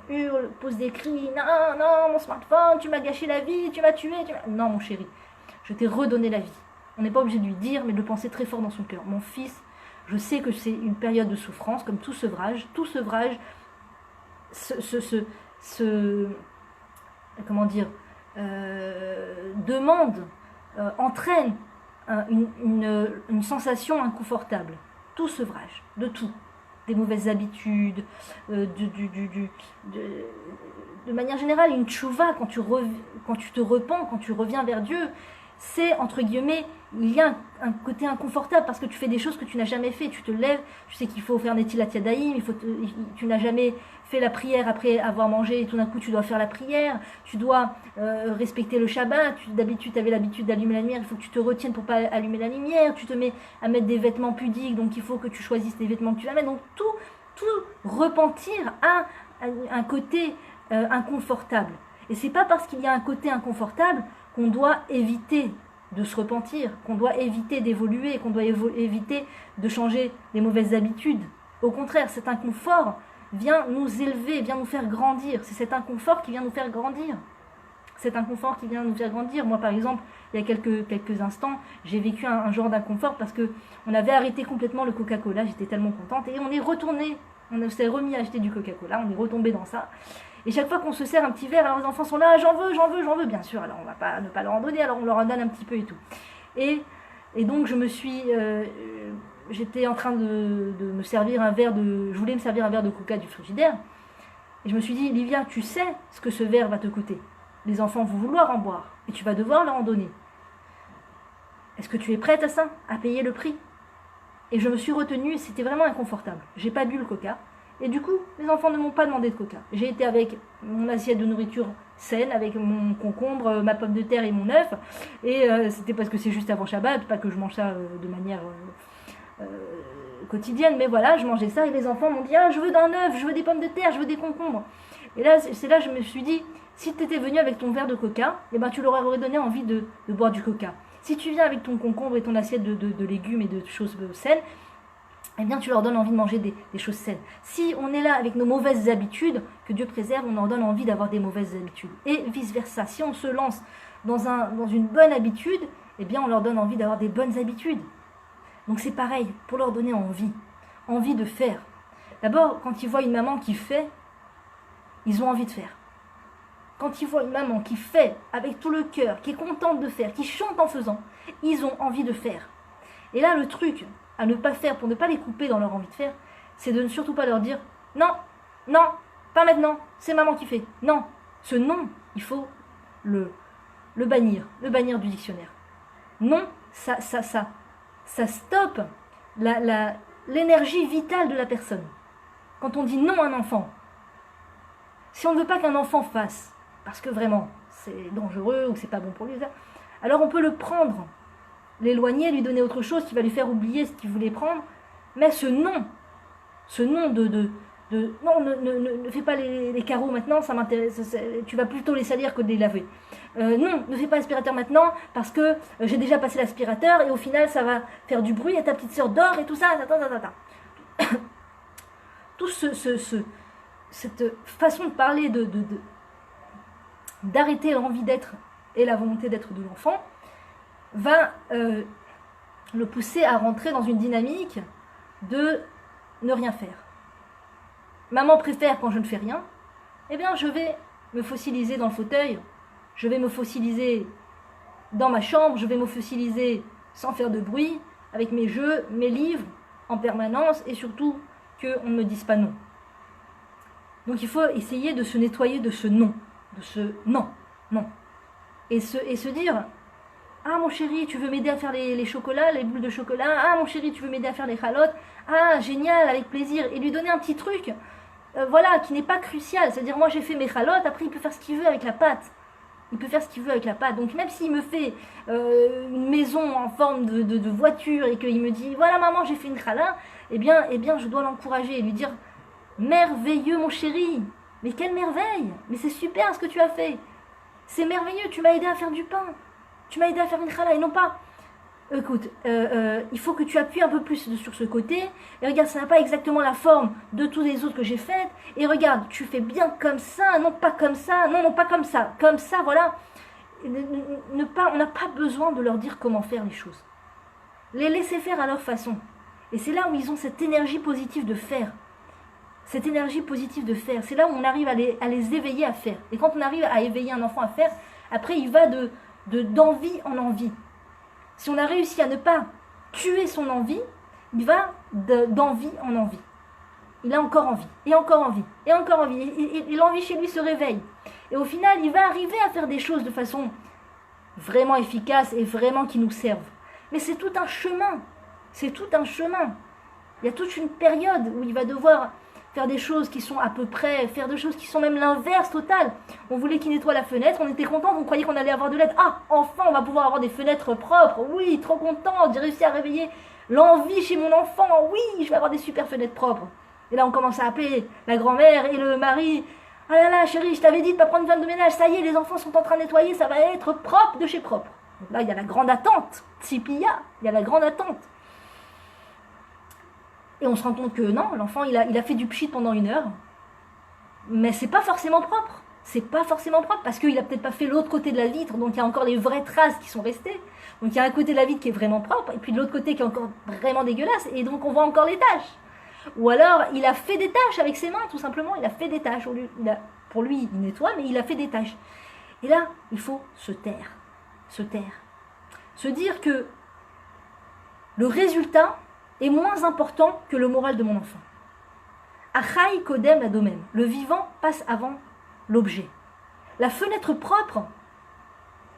hurlent, posent des cris, non, mon smartphone, tu m'as gâché la vie, tu m'as tué, non mon chéri, je t'ai redonné la vie. On n'est pas obligé de lui dire, mais de le penser très fort dans son cœur. Mon fils, je sais que c'est une période de souffrance, comme tout sevrage, demande, entraîne une sensation inconfortable. Tout sevrage, de tout. Des mauvaises habitudes, de manière générale, une tchouva, quand tu te repens, quand tu reviens vers Dieu, c'est, entre guillemets, il y a un côté inconfortable parce que tu fais des choses que tu n'as jamais fait. Tu te lèves, tu sais qu'il faut faire Netilat Yadayim, tu n'as jamais fait la prière après avoir mangé, et tout d'un coup tu dois faire la prière, tu dois respecter le Shabbat, d'habitude tu avais l'habitude d'allumer la lumière, il faut que tu te retiennes pour ne pas allumer la lumière, tu te mets à mettre des vêtements pudiques, donc il faut que tu choisisses les vêtements que tu vas mettre. Donc tout repentir a un côté inconfortable. Et c'est pas parce qu'il y a un côté inconfortable qu'on doit éviter de se repentir, qu'on doit éviter d'évoluer, qu'on doit éviter de changer les mauvaises habitudes. Au contraire, cet inconfort vient nous élever, vient nous faire grandir. C'est cet inconfort qui vient nous faire grandir. Cet inconfort qui vient nous faire grandir. Moi, par exemple, il y a quelques instants, j'ai vécu un genre d'inconfort parce qu'on avait arrêté complètement le Coca-Cola. J'étais tellement contente. Et on est retourné, on s'est remis à acheter du Coca-Cola. On est retombé dans ça. Et chaque fois qu'on se sert un petit verre, alors les enfants sont là, j'en veux, bien sûr. Alors on va pas ne pas leur en donner, alors on leur en donne un petit peu et tout. Et donc j'étais en train de me servir je voulais me servir un verre de Coca du frigidaire. Et je me suis dit, Livia, tu sais ce que ce verre va te coûter. Les enfants vont vouloir en boire et tu vas devoir leur en donner. Est-ce que tu es prête à ça, à payer le prix? Et je me suis retenue, c'était vraiment inconfortable. J'ai pas bu le coca. Et du coup, mes enfants ne m'ont pas demandé de coca. J'ai été avec mon assiette de nourriture saine, avec mon concombre, ma pomme de terre et mon œuf. Et c'était parce que c'est juste avant Shabbat, pas que je mange ça de manière quotidienne. Mais voilà, je mangeais ça et les enfants m'ont dit « Ah, je veux d'un œuf, je veux des pommes de terre, je veux des concombres. » Et là, c'est là que je me suis dit, si tu étais venu avec ton verre de coca, eh ben, tu leur aurais donné envie de boire du coca. Si tu viens avec ton concombre et ton assiette de légumes et de choses saines, eh bien tu leur donnes envie de manger des choses saines. Si on est là avec nos mauvaises habitudes, que Dieu préserve, on leur donne envie d'avoir des mauvaises habitudes. Et vice-versa, si on se lance dans une bonne habitude, eh bien on leur donne envie d'avoir des bonnes habitudes. Donc c'est pareil, pour leur donner envie de faire. D'abord, quand ils voient une maman qui fait, ils ont envie de faire. Quand ils voient une maman qui fait avec tout le cœur, qui est contente de faire, qui chante en faisant, ils ont envie de faire. Et là, le truc à ne pas faire, pour ne pas les couper dans leur envie de faire, c'est de ne surtout pas leur dire « Non, non, pas maintenant, c'est maman qui fait. » Non, ce non, il faut le bannir du dictionnaire. Non, ça stoppe l'énergie vitale de la personne. Quand on dit non à un enfant, si on ne veut pas qu'un enfant fasse, parce que vraiment, c'est dangereux ou c'est pas bon pour lui, alors on peut le prendre, l'éloigner, lui donner autre chose qui va lui faire oublier ce qu'il voulait prendre, mais ce non de non, ne fais pas les carreaux maintenant, ça m'intéresse, tu vas plutôt les salir que de les laver. Non, ne fais pas l'aspirateur maintenant parce que j'ai déjà passé l'aspirateur et au final ça va faire du bruit et ta petite sœur dort et tout ça, tout cette façon de parler d'arrêter l'envie d'être et la volonté d'être de l'enfant va le pousser à rentrer dans une dynamique de ne rien faire. Maman préfère quand je ne fais rien, eh bien je vais me fossiliser dans le fauteuil, je vais me fossiliser dans ma chambre, je vais me fossiliser sans faire de bruit, avec mes jeux, mes livres en permanence et surtout qu'on ne me dise pas non. Donc il faut essayer de se nettoyer de ce non, non. Et se dire, ah mon chéri, tu veux m'aider à faire les chocolats, les boules de chocolat, ah mon chéri, tu veux m'aider à faire les chalotes, ah génial, avec plaisir, et lui donner un petit truc, voilà, qui n'est pas crucial, c'est-à-dire moi j'ai fait mes chalotes, après il peut faire ce qu'il veut avec la pâte. Donc même s'il me fait une maison en forme de voiture et qu'il me dit, voilà maman j'ai fait une chala, eh bien je dois l'encourager et lui dire, merveilleux mon chéri, mais quelle merveille, mais c'est super ce que tu as fait, c'est merveilleux, tu m'as aidé à faire du pain, tu m'as aidé à faire une chala et non pas, écoute, il faut que tu appuies un peu plus sur ce côté, et regarde, ça n'a pas exactement la forme de tous les autres que j'ai faites, et regarde, tu fais bien comme ça, non pas comme ça, non pas comme ça, voilà. On n'a pas besoin de leur dire comment faire les choses. Les laisser faire à leur façon. Et c'est là où ils ont cette énergie positive de faire. C'est là où on arrive à les éveiller à faire. Et quand on arrive à éveiller un enfant à faire, après il va d'envie en envie. Si on a réussi à ne pas tuer son envie, il va d'envie en envie. Il a encore envie, et encore envie, et encore envie. Et l'envie chez lui se réveille. Et au final, il va arriver à faire des choses de façon vraiment efficace et vraiment qui nous servent. Mais c'est tout un chemin. Il y a toute une période où il va devoir faire des choses qui sont à peu près, faire des choses qui sont même l'inverse total. On voulait qu'il nettoie la fenêtre, on était content, on croyait qu'on allait avoir de l'aide. Ah, enfin, on va pouvoir avoir des fenêtres propres. Oui, trop content, j'ai réussi à réveiller l'envie chez mon enfant. Oui, je vais avoir des super fenêtres propres. Et là, on commence à appeler la grand-mère et le mari. Ah là là, chérie, je t'avais dit de pas prendre une femme de ménage. Ça y est, les enfants sont en train de nettoyer, ça va être propre de chez propre. Donc là, il y a la grande attente. Tsipia, il y a la grande attente. Et on se rend compte que non, l'enfant, il a fait du pchit pendant 1 heure. Mais c'est pas forcément propre. Parce qu'il a peut-être pas fait l'autre côté de la vitre, donc il y a encore les vraies traces qui sont restées. Donc il y a un côté de la vitre qui est vraiment propre, et puis de l'autre côté qui est encore vraiment dégueulasse, et donc on voit encore les taches. Ou alors, il a fait des tâches avec ses mains, tout simplement. Il a fait des tâches. Pour lui, il nettoie, mais il a fait des tâches. Et là, il faut se taire. Se dire que le résultat est moins important que le moral de mon enfant. Achai kodem adomem. Le vivant passe avant l'objet. La fenêtre propre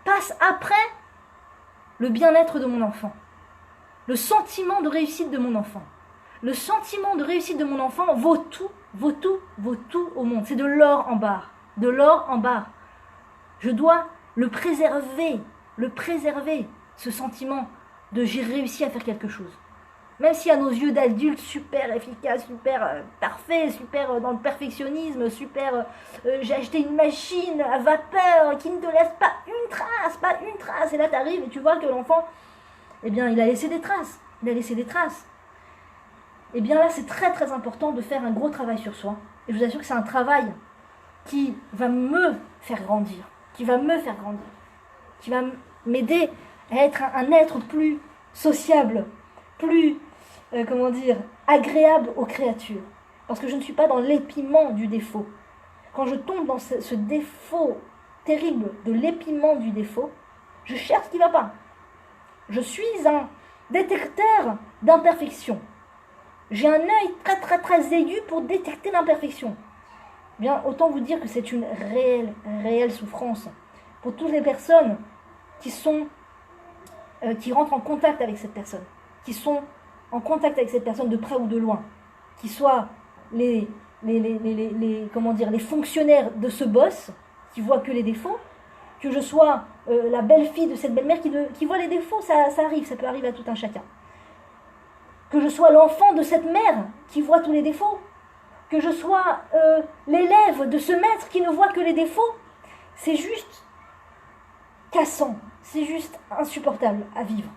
passe après le bien-être de mon enfant. le sentiment de réussite de mon enfant. Le sentiment de réussite de mon enfant vaut tout au monde. C'est de l'or en barre. De l'or en barre. Je dois le préserver, ce sentiment de j'ai réussi à faire quelque chose. Même si à nos yeux d'adultes, super efficace, super parfait, super dans le perfectionnisme, super j'ai acheté une machine à vapeur qui ne te laisse pas une trace. Et là, tu arrives et tu vois que l'enfant, eh bien, il a laissé des traces. Eh bien là, c'est très très important de faire un gros travail sur soi. Et je vous assure que c'est un travail qui va me faire grandir, qui va m'aider à être un être plus sociable, plus, agréable aux créatures. Parce que je ne suis pas dans l'épiement du défaut. Quand je tombe dans ce défaut terrible de l'épiement du défaut, je cherche ce qui ne va pas. Je suis un détecteur d'imperfection. J'ai un œil très très très aigu pour détecter l'imperfection. Bien, autant vous dire que c'est une réelle souffrance pour toutes les personnes qui rentrent en contact avec cette personne, qui sont en contact avec cette personne de près ou de loin, qui soient les fonctionnaires de ce boss qui voient que les défauts, que je sois la belle-fille de cette belle-mère qui voit les défauts, ça arrive, ça peut arriver à tout un chacun. Que je sois l'enfant de cette mère qui voit tous les défauts, que je sois l'élève de ce maître qui ne voit que les défauts, c'est juste cassant, c'est juste insupportable à vivre.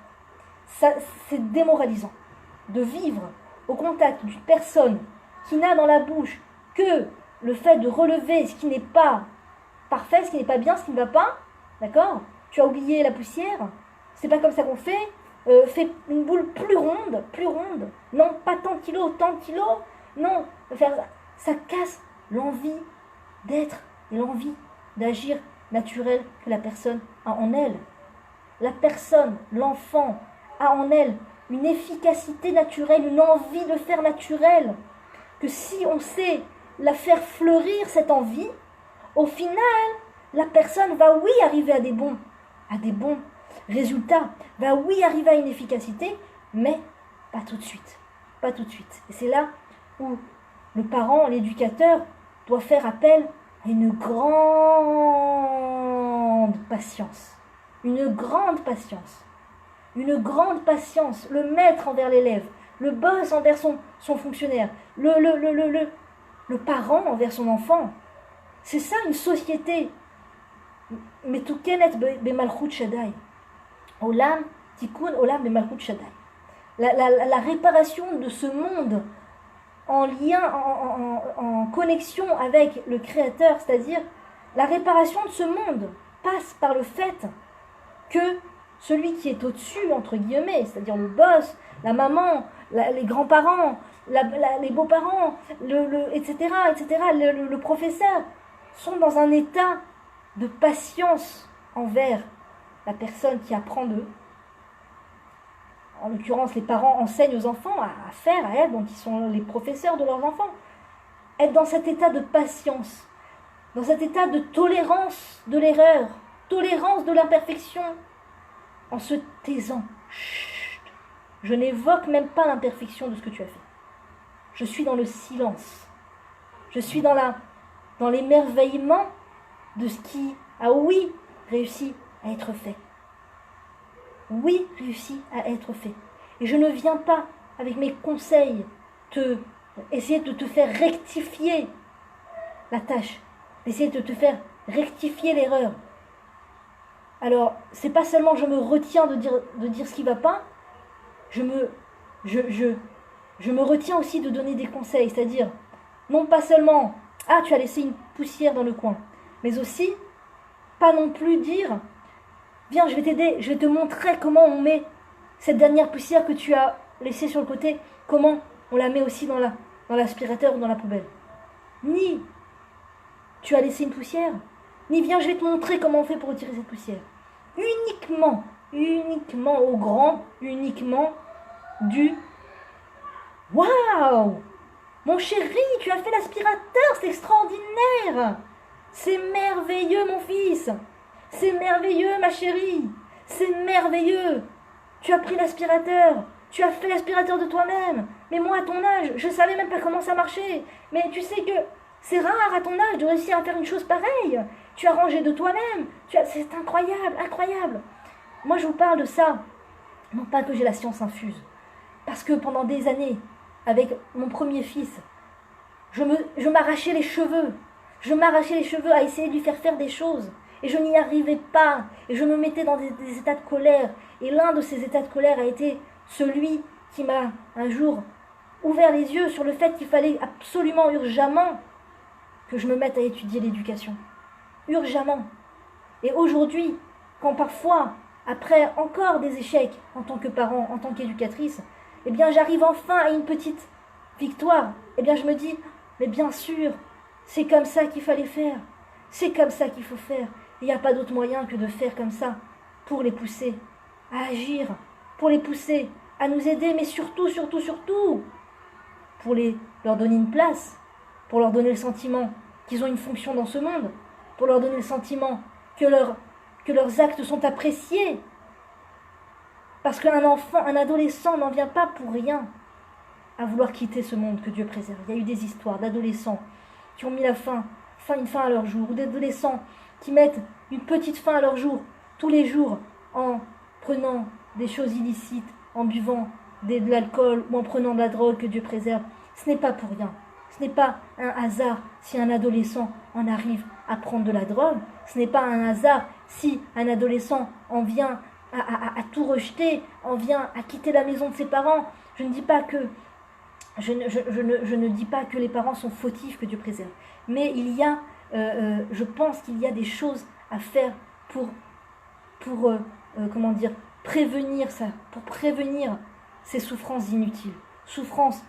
Ça, c'est démoralisant de vivre au contact d'une personne qui n'a dans la bouche que le fait de relever ce qui n'est pas parfait, ce qui n'est pas bien, ce qui ne va pas, d'accord ? Tu as oublié la poussière, c'est pas comme ça qu'on fait. Fais une boule plus ronde, non, pas tant de kilos, non, ça casse l'envie d'être et l'envie d'agir naturel que la personne a en elle. La personne, l'enfant, a en elle une efficacité naturelle, une envie de faire naturel, que si on sait la faire fleurir cette envie, au final, la personne va oui arriver à des bons résultat, va oui arriver à une efficacité, mais pas tout de suite. Et c'est là où le parent, l'éducateur, doit faire appel à une grande patience. Le maître envers l'élève, le boss envers son fonctionnaire, le parent envers son enfant. C'est ça une société. Metukenet bemalchut Shaddai. Olam Tikkun Olam bemalchut Shaddai. La réparation de ce monde en lien, en connexion avec le Créateur, c'est-à-dire la réparation de ce monde passe par le fait que celui qui est au-dessus, entre guillemets, c'est-à-dire le boss, la maman, les grands-parents, les beaux-parents, etc., le professeur, sont dans un état de patience envers la personne qui apprend d'eux. En l'occurrence, les parents enseignent aux enfants à faire, à être, donc ils sont les professeurs de leurs enfants. Être dans cet état de patience, dans cet état de tolérance de l'erreur, tolérance de l'imperfection, en se taisant. Chut, je n'évoque même pas l'imperfection de ce que tu as fait. Je suis dans le silence. Je suis dans l'émerveillement de ce qui a, oui, réussi à être fait. Oui, réussi à être fait. Et je ne viens pas, avec mes conseils, essayer de te faire rectifier la tâche, d'essayer de te faire rectifier l'erreur. Alors, c'est pas seulement je me retiens de dire ce qui ne va pas, je me retiens aussi de donner des conseils, c'est-à-dire, non pas seulement, ah, tu as laissé une poussière dans le coin, mais aussi, pas non plus dire, viens, je vais t'aider, je vais te montrer comment on met cette dernière poussière que tu as laissée sur le côté, comment on la met aussi dans l'aspirateur ou dans la poubelle. Ni tu as laissé une poussière, ni viens, je vais te montrer comment on fait pour retirer cette poussière. Uniquement au grand, uniquement du waouh! Mon chéri, tu as fait l'aspirateur, c'est extraordinaire! C'est merveilleux, mon fils! C'est merveilleux, ma chérie! C'est merveilleux! Tu as pris l'aspirateur, Tu as fait l'aspirateur de toi-même. Mais moi, à ton âge, je ne savais même pas comment ça marchait. Mais tu sais que c'est rare à ton âge de réussir à faire une chose pareille. Tu as rangé de toi-même. C'est incroyable, incroyable. Moi, je vous parle de ça. Non pas que j'ai la science infuse. Parce que pendant des années, avec mon premier fils, je m'arrachais les cheveux. Je m'arrachais les cheveux à essayer de lui faire faire des choses. Et je n'y arrivais pas. Et je me mettais dans des états de colère. Et l'un de ces états de colère a été celui qui m'a un jour ouvert les yeux sur le fait qu'il fallait absolument, urgemment, que je me mette à étudier l'éducation. Urgemment. Et aujourd'hui, quand parfois, après encore des échecs en tant que parent, en tant qu'éducatrice, eh bien j'arrive enfin à une petite victoire, eh bien je me dis, mais bien sûr, c'est comme ça qu'il fallait faire. C'est comme ça qu'il faut faire. Il n'y a pas d'autre moyen que de faire comme ça pour les pousser à agir, pour les pousser à nous aider, mais surtout, surtout, surtout, pour leur donner une place, pour leur donner le sentiment qu'ils ont une fonction dans ce monde, pour leur donner le sentiment que leurs actes sont appréciés. Parce qu'un enfant, un adolescent n'en vient pas pour rien à vouloir quitter ce monde que Dieu préserve. Il y a eu des histoires d'adolescents qui ont mis une fin à leur jour, ou d'adolescents qui mettent une petite fin à leur jour, tous les jours, en prenant des choses illicites, en buvant de l'alcool ou en prenant de la drogue que Dieu préserve. Ce n'est pas pour rien. Ce n'est pas un hasard si un adolescent en arrive à prendre de la drogue. Ce n'est pas un hasard si un adolescent en vient à tout rejeter, en vient à quitter la maison de ses parents. Je ne dis pas que les parents sont fautifs, que Dieu préserve. Mais je pense qu'il y a des choses à faire pour prévenir ça, pour prévenir ces souffrances inutiles. Souffrances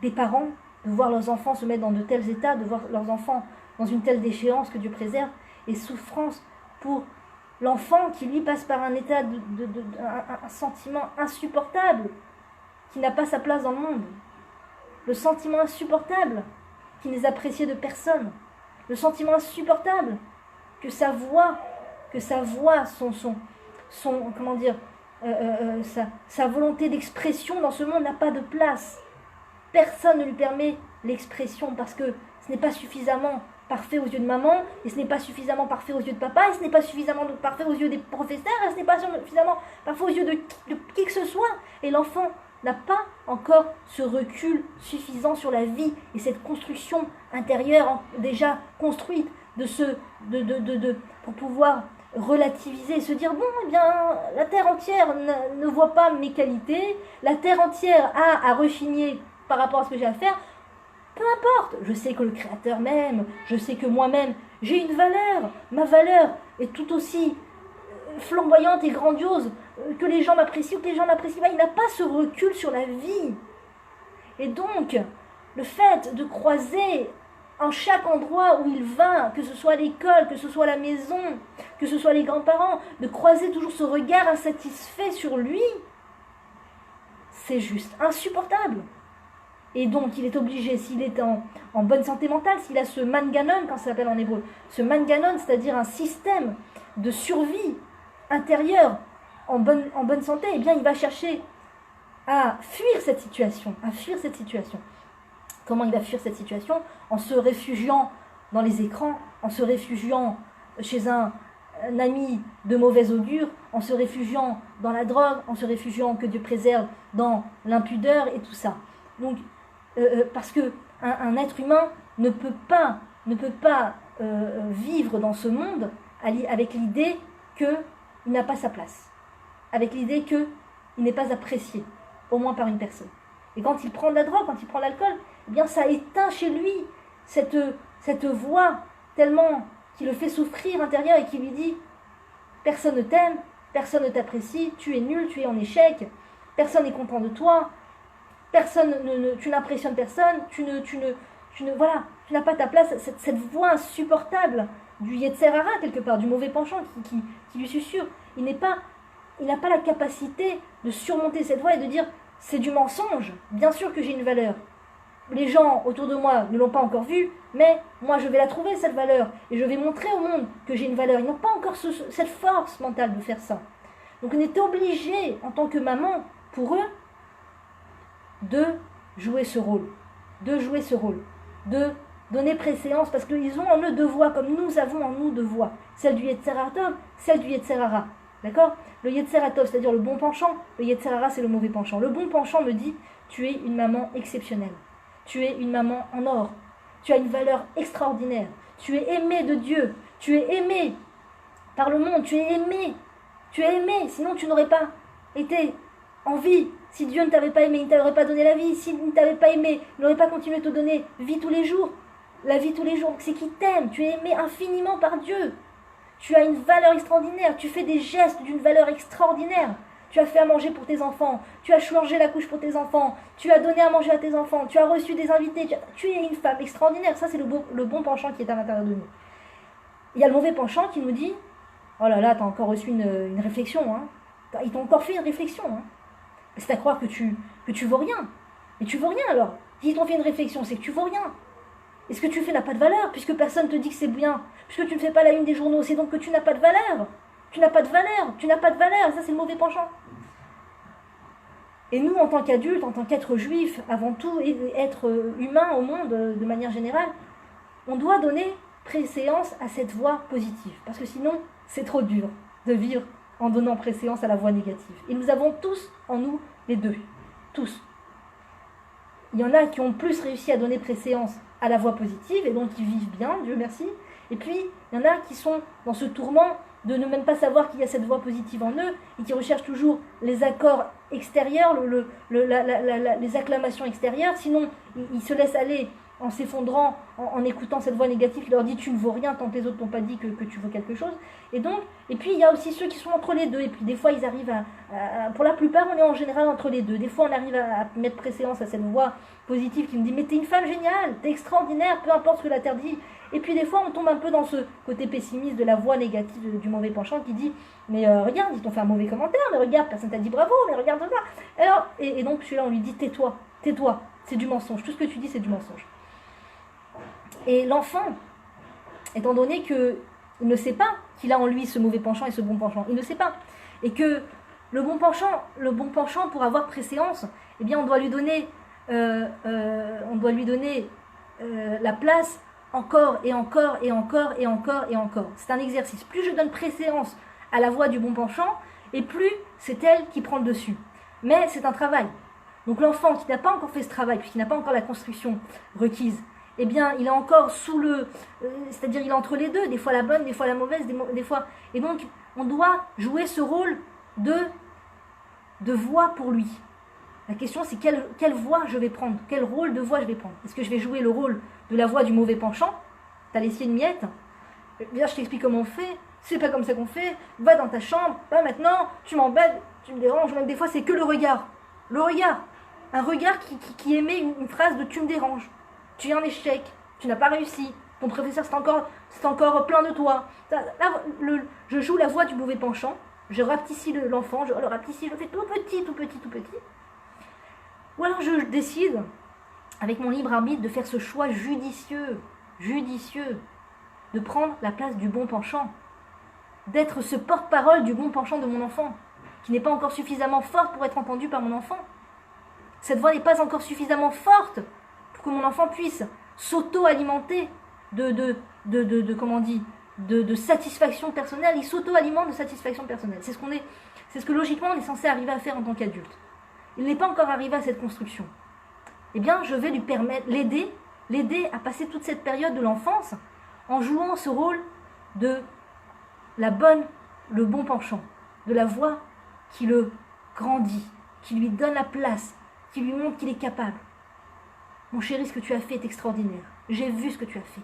des parents, de voir leurs enfants se mettre dans de tels états, de voir leurs enfants dans une telle déchéance que Dieu préserve, et souffrance pour l'enfant qui lui passe par un état un sentiment insupportable, qui n'a pas sa place dans le monde. Le sentiment insupportable qui n'est apprécié de personne. Le sentiment insupportable que sa voix, sa volonté d'expression dans ce monde n'a pas de place. Personne ne lui permet l'expression parce que ce n'est pas suffisamment parfait aux yeux de maman, et ce n'est pas suffisamment parfait aux yeux de papa, et ce n'est pas suffisamment parfait aux yeux des professeurs, et ce n'est pas suffisamment parfait aux yeux de qui que ce soit. Et l'enfant n'a pas encore ce recul suffisant sur la vie et cette construction intérieure déjà construite pour pouvoir relativiser et se dire, bon, eh bien, la terre entière ne voit pas mes qualités, la terre entière a à rechigner par rapport à ce que j'ai à faire. Peu importe, je sais que le Créateur m'aime, je sais que moi-même, j'ai une valeur. Ma valeur est tout aussi flamboyante et grandiose, que les gens m'apprécient ou que les gens n'apprécient pas. Il n'a pas ce recul sur la vie. Et donc, le fait de croiser en chaque endroit où il va, que ce soit l'école, que ce soit la maison, que ce soit les grands-parents, de croiser toujours ce regard insatisfait sur lui, c'est juste insupportable. Et donc, il est obligé, s'il est en bonne santé mentale, s'il a ce manganon, quand ça s'appelle en hébreu, ce manganon, c'est-à-dire un système de survie intérieure en bonne santé, eh bien, il va chercher à fuir cette situation, Comment il va fuir cette situation? En se réfugiant dans les écrans, en se réfugiant chez un ami de mauvaise augure, en se réfugiant dans la drogue, en se réfugiant, que Dieu préserve, dans l'impudeur et tout ça. Donc, parce que un être humain ne peut pas vivre dans ce monde avec l'idée qu'il n'a pas sa place, avec l'idée qu'il n'est pas apprécié, au moins par une personne. Et quand il prend de la drogue, quand il prend de l'alcool, eh bien ça éteint chez lui cette voix tellement qui le fait souffrir intérieur et qui lui dit « Personne ne t'aime, personne ne t'apprécie, tu es nul, tu es en échec, personne n'est content de toi, tu n'impressionnes personne, tu n'as pas ta place. » Cette voix insupportable du Yetzer Hara, quelque part, du mauvais penchant qui lui susurre, il n'a pas la capacité de surmonter cette voix et de dire « C'est du mensonge, bien sûr que j'ai une valeur. Les gens autour de moi ne l'ont pas encore vue, mais moi je vais la trouver, cette valeur, et je vais montrer au monde que j'ai une valeur. » Ils n'ont pas encore cette force mentale de faire ça. Donc on est obligé, en tant que maman, pour eux de jouer ce rôle, de donner préséance, parce qu'ils ont en eux deux voix, comme nous avons en nous deux voix, celle du Yetzer Tov, celle du Yetzer Hara. D'accord? Le Yetzer Tov, c'est-à-dire le bon penchant, le Yetzer Hara, c'est le mauvais penchant. Le bon penchant me dit, tu es une maman exceptionnelle, tu es une maman en or, tu as une valeur extraordinaire, tu es aimée de Dieu, tu es aimée par le monde, tu es aimée, sinon tu n'aurais pas été en vie. Si Dieu ne t'avait pas aimé, il ne t'aurait pas donné la vie. S'il ne t'avait pas aimé, il n'aurait pas continué à te donner vie tous les jours. La vie tous les jours, c'est qu'il t'aime. Tu es aimé infiniment par Dieu. Tu as une valeur extraordinaire. Tu fais des gestes d'une valeur extraordinaire. Tu as fait à manger pour tes enfants. Tu as changé la couche pour tes enfants. Tu as donné à manger à tes enfants. Tu as reçu des invités. Tu es une femme extraordinaire. Ça, c'est le bon penchant qui est à l'intérieur de nous. Il y a le mauvais penchant qui nous dit, oh là là, tu as encore reçu une réflexion. Hein. Ils t'ont encore fait une réflexion. Hein. C'est à croire que tu vaux rien. Mais tu vaux rien alors. S'ils t'ont fait une réflexion, c'est que tu vaux rien. Et ce que tu fais n'a pas de valeur, puisque personne te dit que c'est bien. Puisque tu ne fais pas la une des journaux, c'est donc que tu n'as pas de valeur. Tu n'as pas de valeur. Ça, c'est le mauvais penchant. Et nous, en tant qu'adultes, en tant qu'êtres juifs, avant tout, et être humains au monde de manière générale, on doit donner préséance à cette voie positive. Parce que sinon, c'est trop dur de vivre en donnant préséance à la voie négative. Et nous avons tous en nous les deux. Tous. Il y en a qui ont plus réussi à donner préséance à la voie positive, et donc qui vivent bien, Dieu merci. Et puis, il y en a qui sont dans ce tourment de ne même pas savoir qu'il y a cette voie positive en eux, et qui recherchent toujours les accords extérieurs, les acclamations extérieures, sinon ils se laissent aller en s'effondrant, en écoutant cette voix négative qui leur dit tu ne vaux rien tant que les autres t'ont pas dit que tu vaux quelque chose. Et puis il y a aussi ceux qui sont entre les deux, et puis des fois ils arrivent pour la plupart on est en général entre les deux, des fois on arrive à mettre préséance à cette voix positive qui nous dit mais t'es une femme géniale, t'es extraordinaire, peu importe ce que la terre dit. Et puis des fois on tombe un peu dans ce côté pessimiste de la voix négative du mauvais penchant qui dit mais regarde, ils t'ont fait un mauvais commentaire, mais regarde, personne t'a dit bravo, mais regarde ça. Alors, et donc celui-là on lui dit tais-toi, c'est du mensonge, tout ce que tu dis c'est du mensonge. Et l'enfant, étant donné qu'il ne sait pas qu'il a en lui ce mauvais penchant et ce bon penchant, il ne sait pas. Et que le bon penchant pour avoir préséance, eh bien on doit lui donner la place encore et encore et encore et encore et encore. C'est un exercice. Plus je donne préséance à la voie du bon penchant, et plus c'est elle qui prend le dessus. Mais c'est un travail. Donc l'enfant qui n'a pas encore fait ce travail, puisqu'il n'a pas encore la construction requise, eh bien, il est encore c'est-à-dire il est entre les deux, des fois la bonne, des fois la mauvaise, des fois... Et donc, on doit jouer ce rôle de voix pour lui. La question, c'est quelle voix je vais prendre, quel rôle de voix je vais prendre. Est-ce que je vais jouer le rôle de la voix du mauvais penchant? T'as laissé une miette? Viens, je t'explique comment on fait. C'est pas comme ça qu'on fait. Va dans ta chambre. Va maintenant, tu m'embêtes, tu me déranges. Même des fois, c'est que le regard. Le regard. Un regard qui émet une phrase de tu me déranges. Tu es en échec, tu n'as pas réussi, ton professeur c'est encore plein de toi. Là, je joue la voix du mauvais penchant, je rapetissis l'enfant, je le rapetissis, je le fais tout petit. Ou alors je décide, avec mon libre arbitre, de faire ce choix judicieux, de prendre la place du bon penchant, d'être ce porte-parole du bon penchant de mon enfant, qui n'est pas encore suffisamment forte pour être entendue par mon enfant. Cette voix n'est pas encore suffisamment forte que mon enfant puisse s'auto-alimenter de satisfaction personnelle. Il s'auto-alimente de satisfaction personnelle. C'est ce que logiquement on est censé arriver à faire en tant qu'adulte. Il n'est pas encore arrivé à cette construction. Eh bien, je vais lui permettre, l'aider à passer toute cette période de l'enfance en jouant ce rôle de le bon penchant, de la voix qui le grandit, qui lui donne la place, qui lui montre qu'il est capable. Mon chéri, ce que tu as fait est extraordinaire. J'ai vu ce que tu as fait.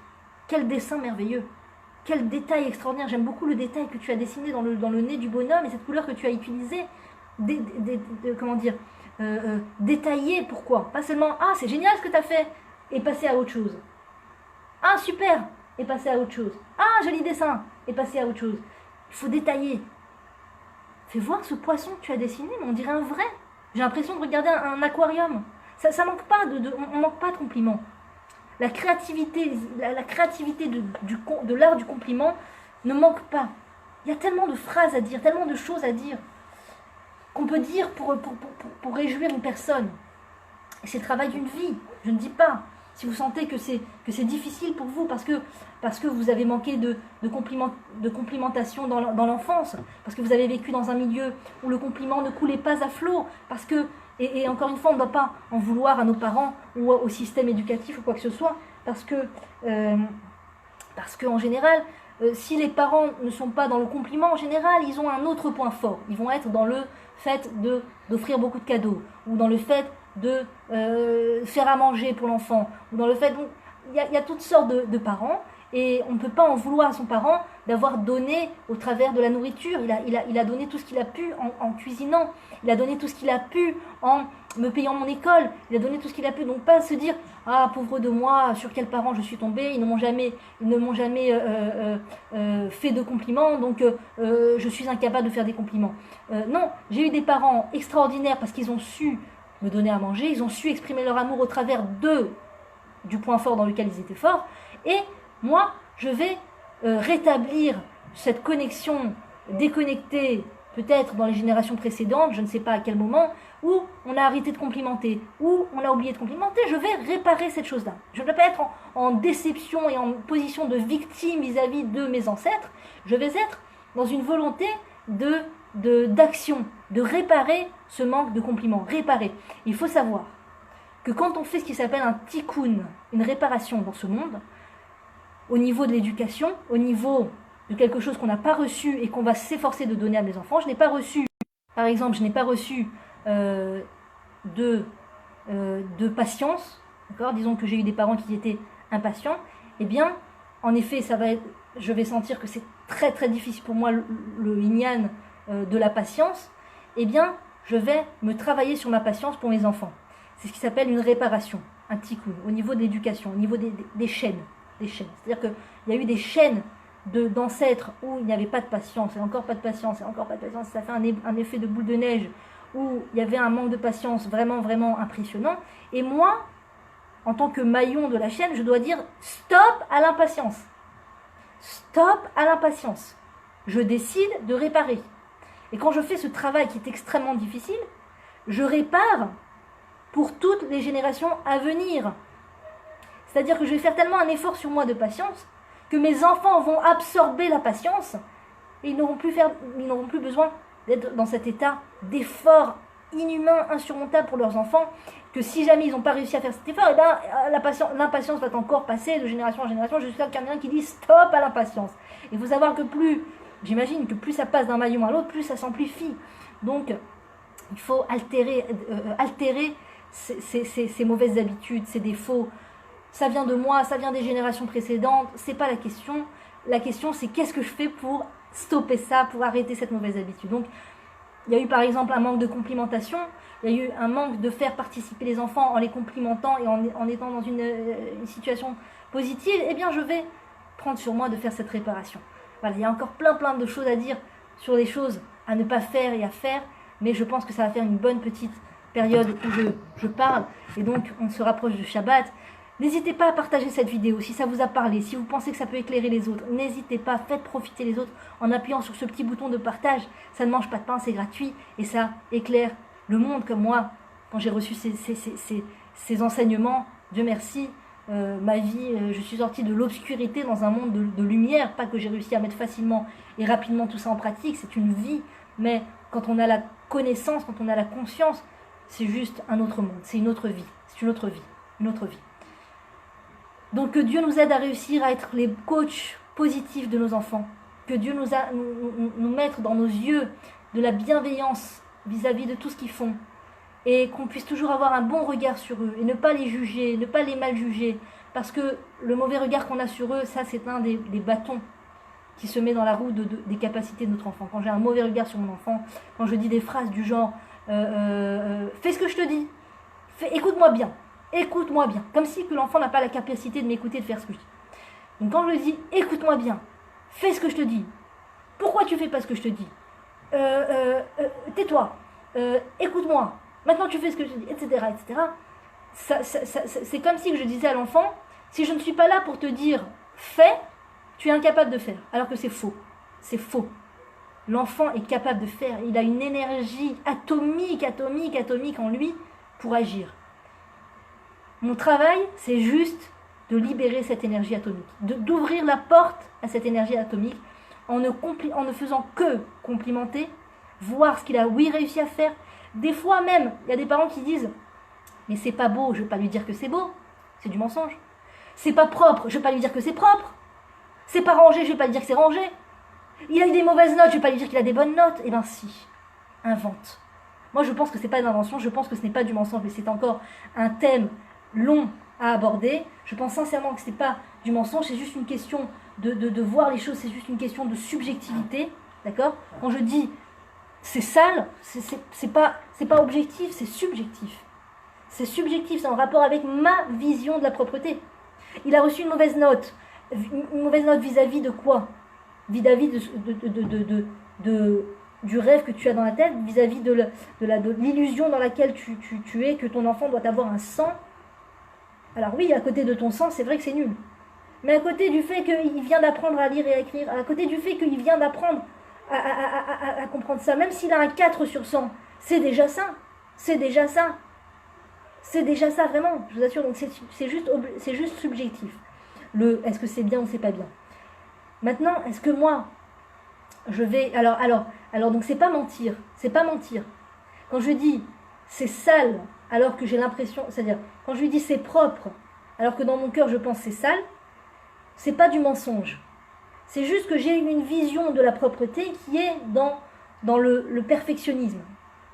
Quel dessin merveilleux. Quel détail extraordinaire. J'aime beaucoup le détail que tu as dessiné dans le nez du bonhomme et cette couleur que tu as utilisée. Détaillée, pourquoi? Pas seulement, ah, c'est génial ce que tu as fait, et passer à autre chose. Ah, super, et passer à autre chose. Ah, joli dessin, et passer à autre chose. Il faut détailler. Fais voir ce poisson que tu as dessiné, mais on dirait un vrai. J'ai l'impression de regarder un aquarium. Ça manque pas on manque pas de compliments. La créativité de l'art du compliment ne manque pas. Il y a tellement de phrases à dire, tellement de choses à dire. qu'on peut dire pour réjouir une personne. C'est le travail d'une vie, je ne dis pas. Si vous sentez que c'est difficile pour vous parce que vous avez manqué de complimentation dans l'enfance, parce que vous avez vécu dans un milieu où le compliment ne coulait pas à flot, parce que, et encore une fois, on ne doit pas en vouloir à nos parents ou au système éducatif ou quoi que ce soit, parce que en général, si les parents ne sont pas dans le compliment, en général, ils ont un autre point fort. Ils vont être dans le fait d'offrir beaucoup de cadeaux, ou dans le fait de faire à manger pour l'enfant, ou dans le fait... Il y a toutes sortes de parents, et on ne peut pas en vouloir à son parent d'avoir donné au travers de la nourriture. Il a donné tout ce qu'il a pu en cuisinant, il a donné tout ce qu'il a pu en me payant mon école, il a donné tout ce qu'il a pu. Donc pas se dire, ah pauvre de moi, sur quels parents je suis tombée, ils ne m'ont jamais fait de compliments, donc je suis incapable de faire des compliments. Non, j'ai eu des parents extraordinaires parce qu'ils ont su me donner à manger, ils ont su exprimer leur amour au travers du point fort dans lequel ils étaient forts, et moi, je vais rétablir cette connexion déconnectée, peut-être dans les générations précédentes, je ne sais pas à quel moment, où on a arrêté de complimenter, où on a oublié de complimenter. Je vais réparer cette chose-là. Je ne vais pas être en déception et en position de victime vis-à-vis de mes ancêtres. Je vais être dans une volonté d'action, de réparer ce manque de compliments. Réparer. Il faut savoir que quand on fait ce qui s'appelle un tikkun, une réparation dans ce monde, au niveau de l'éducation, au niveau de quelque chose qu'on n'a pas reçu et qu'on va s'efforcer de donner à mes enfants, je n'ai pas reçu, par exemple, de patience, d'accord ? Disons que j'ai eu des parents qui étaient impatients, eh bien, en effet, je vais sentir que c'est très très difficile pour moi le yin de la patience, eh bien, je vais me travailler sur ma patience pour mes enfants. C'est ce qui s'appelle une réparation, un tikkun, au niveau de l'éducation, au niveau des chaînes. C'est-à-dire qu'il y a eu des chaînes d'ancêtres où il n'y avait pas de patience, et encore pas de patience, et encore pas de patience. Ça fait un effet de boule de neige où il y avait un manque de patience vraiment, vraiment impressionnant. Et moi, en tant que maillon de la chaîne, je dois dire stop à l'impatience. Stop à l'impatience. Je décide de réparer. Et quand je fais ce travail qui est extrêmement difficile, je répare pour toutes les générations à venir. C'est-à-dire que je vais faire tellement un effort sur moi de patience que mes enfants vont absorber la patience et ils n'auront plus besoin d'être dans cet état d'effort inhumain, insurmontable pour leurs enfants, que si jamais ils n'ont pas réussi à faire cet effort, eh bien, l'impatience va encore passer de génération en génération jusqu'à quelqu'un qui dit stop à l'impatience. Il faut savoir que j'imagine que plus ça passe d'un maillon à l'autre, plus ça s'amplifie. Donc, il faut altérer ces mauvaises habitudes, ces défauts. Ça vient de moi, ça vient des générations précédentes, c'est pas la question. La question, c'est qu'est-ce que je fais pour stopper ça, pour arrêter cette mauvaise habitude. Donc, il y a eu par exemple un manque de complimentation, il y a eu un manque de faire participer les enfants en les complimentant et en étant dans une situation positive. Eh bien, je vais prendre sur moi de faire cette réparation. Voilà, il y a encore plein de choses à dire sur les choses à ne pas faire et à faire, mais je pense que ça va faire une bonne petite période où je parle, et donc on se rapproche du Shabbat. N'hésitez pas à partager cette vidéo si ça vous a parlé, si vous pensez que ça peut éclairer les autres. N'hésitez pas, faites profiter les autres en appuyant sur ce petit bouton de partage. Ça ne mange pas de pain, c'est gratuit et ça éclaire le monde comme moi. Quand j'ai reçu ces enseignements, Dieu merci, ma vie, je suis sortie de l'obscurité dans un monde de lumière. Pas que j'ai réussi à mettre facilement et rapidement tout ça en pratique, c'est une vie. Mais quand on a la connaissance, quand on a la conscience, c'est juste un autre monde, c'est une autre vie. C'est une autre vie, une autre vie. Donc que Dieu nous aide à réussir à être les coachs positifs de nos enfants. Que Dieu nous mette dans nos yeux de la bienveillance vis-à-vis de tout ce qu'ils font. Et qu'on puisse toujours avoir un bon regard sur eux. Et ne pas les juger, ne pas les mal juger. Parce que le mauvais regard qu'on a sur eux, ça c'est un des bâtons qui se met dans la roue des capacités de notre enfant. Quand j'ai un mauvais regard sur mon enfant, quand je dis des phrases du genre fais ce que je te dis, écoute-moi bien. Écoute-moi bien, comme si que l'enfant n'a pas la capacité de m'écouter, de faire ce que je dis. Donc quand je lui dis, écoute-moi bien, fais ce que je te dis, pourquoi tu fais pas ce que je te dis, tais-toi, écoute-moi, maintenant tu fais ce que je te dis, etc. C'est comme si que je disais à l'enfant, si je ne suis pas là pour te dire, fais, tu es incapable de faire, alors que c'est faux, c'est faux. L'enfant est capable de faire. Il a une énergie atomique en lui pour agir. Mon travail, c'est juste de libérer cette énergie atomique, d'ouvrir la porte à cette énergie atomique en ne faisant que complimenter, voir ce qu'il a réussi à faire. Des fois même, il y a des parents qui disent « Mais c'est pas beau, je ne vais pas lui dire que c'est beau. » C'est du mensonge. « C'est pas propre, je ne vais pas lui dire que c'est propre. C'est pas rangé, je ne vais pas lui dire que c'est rangé. Il a eu des mauvaises notes, je ne vais pas lui dire qu'il a des bonnes notes. » Eh bien si, invente. Moi je pense que ce n'est pas une invention, je pense que ce n'est pas du mensonge, mais c'est encore un thème long à aborder. Je pense sincèrement que ce n'est pas du mensonge, c'est juste une question de voir les choses, c'est juste une question de subjectivité, d'accord? Quand je dis c'est sale, c'est pas objectif, c'est subjectif. C'est subjectif, c'est en rapport avec ma vision de la propreté. Il a reçu une mauvaise note vis-à-vis de quoi? Vis-à-vis du rêve que tu as dans la tête, vis-à-vis de l'illusion dans laquelle tu es, que ton enfant doit avoir un sang. Alors oui, à côté de ton sang, c'est vrai que c'est nul. Mais à côté du fait qu'il vient d'apprendre à lire et à écrire, à côté du fait qu'il vient d'apprendre à comprendre ça, même s'il a un 4 sur 100, c'est déjà ça. C'est déjà ça. C'est déjà ça, vraiment, je vous assure. Donc c'est juste subjectif. Est-ce que c'est bien ou c'est pas bien? Maintenant, est-ce que moi, je vais... Alors donc c'est pas mentir. C'est pas mentir. Quand je dis c'est sale, alors que j'ai l'impression... C'est-à-dire, quand je lui dis c'est propre, alors que dans mon cœur je pense c'est sale, c'est pas du mensonge. C'est juste que j'ai une vision de la propreté qui est dans le perfectionnisme.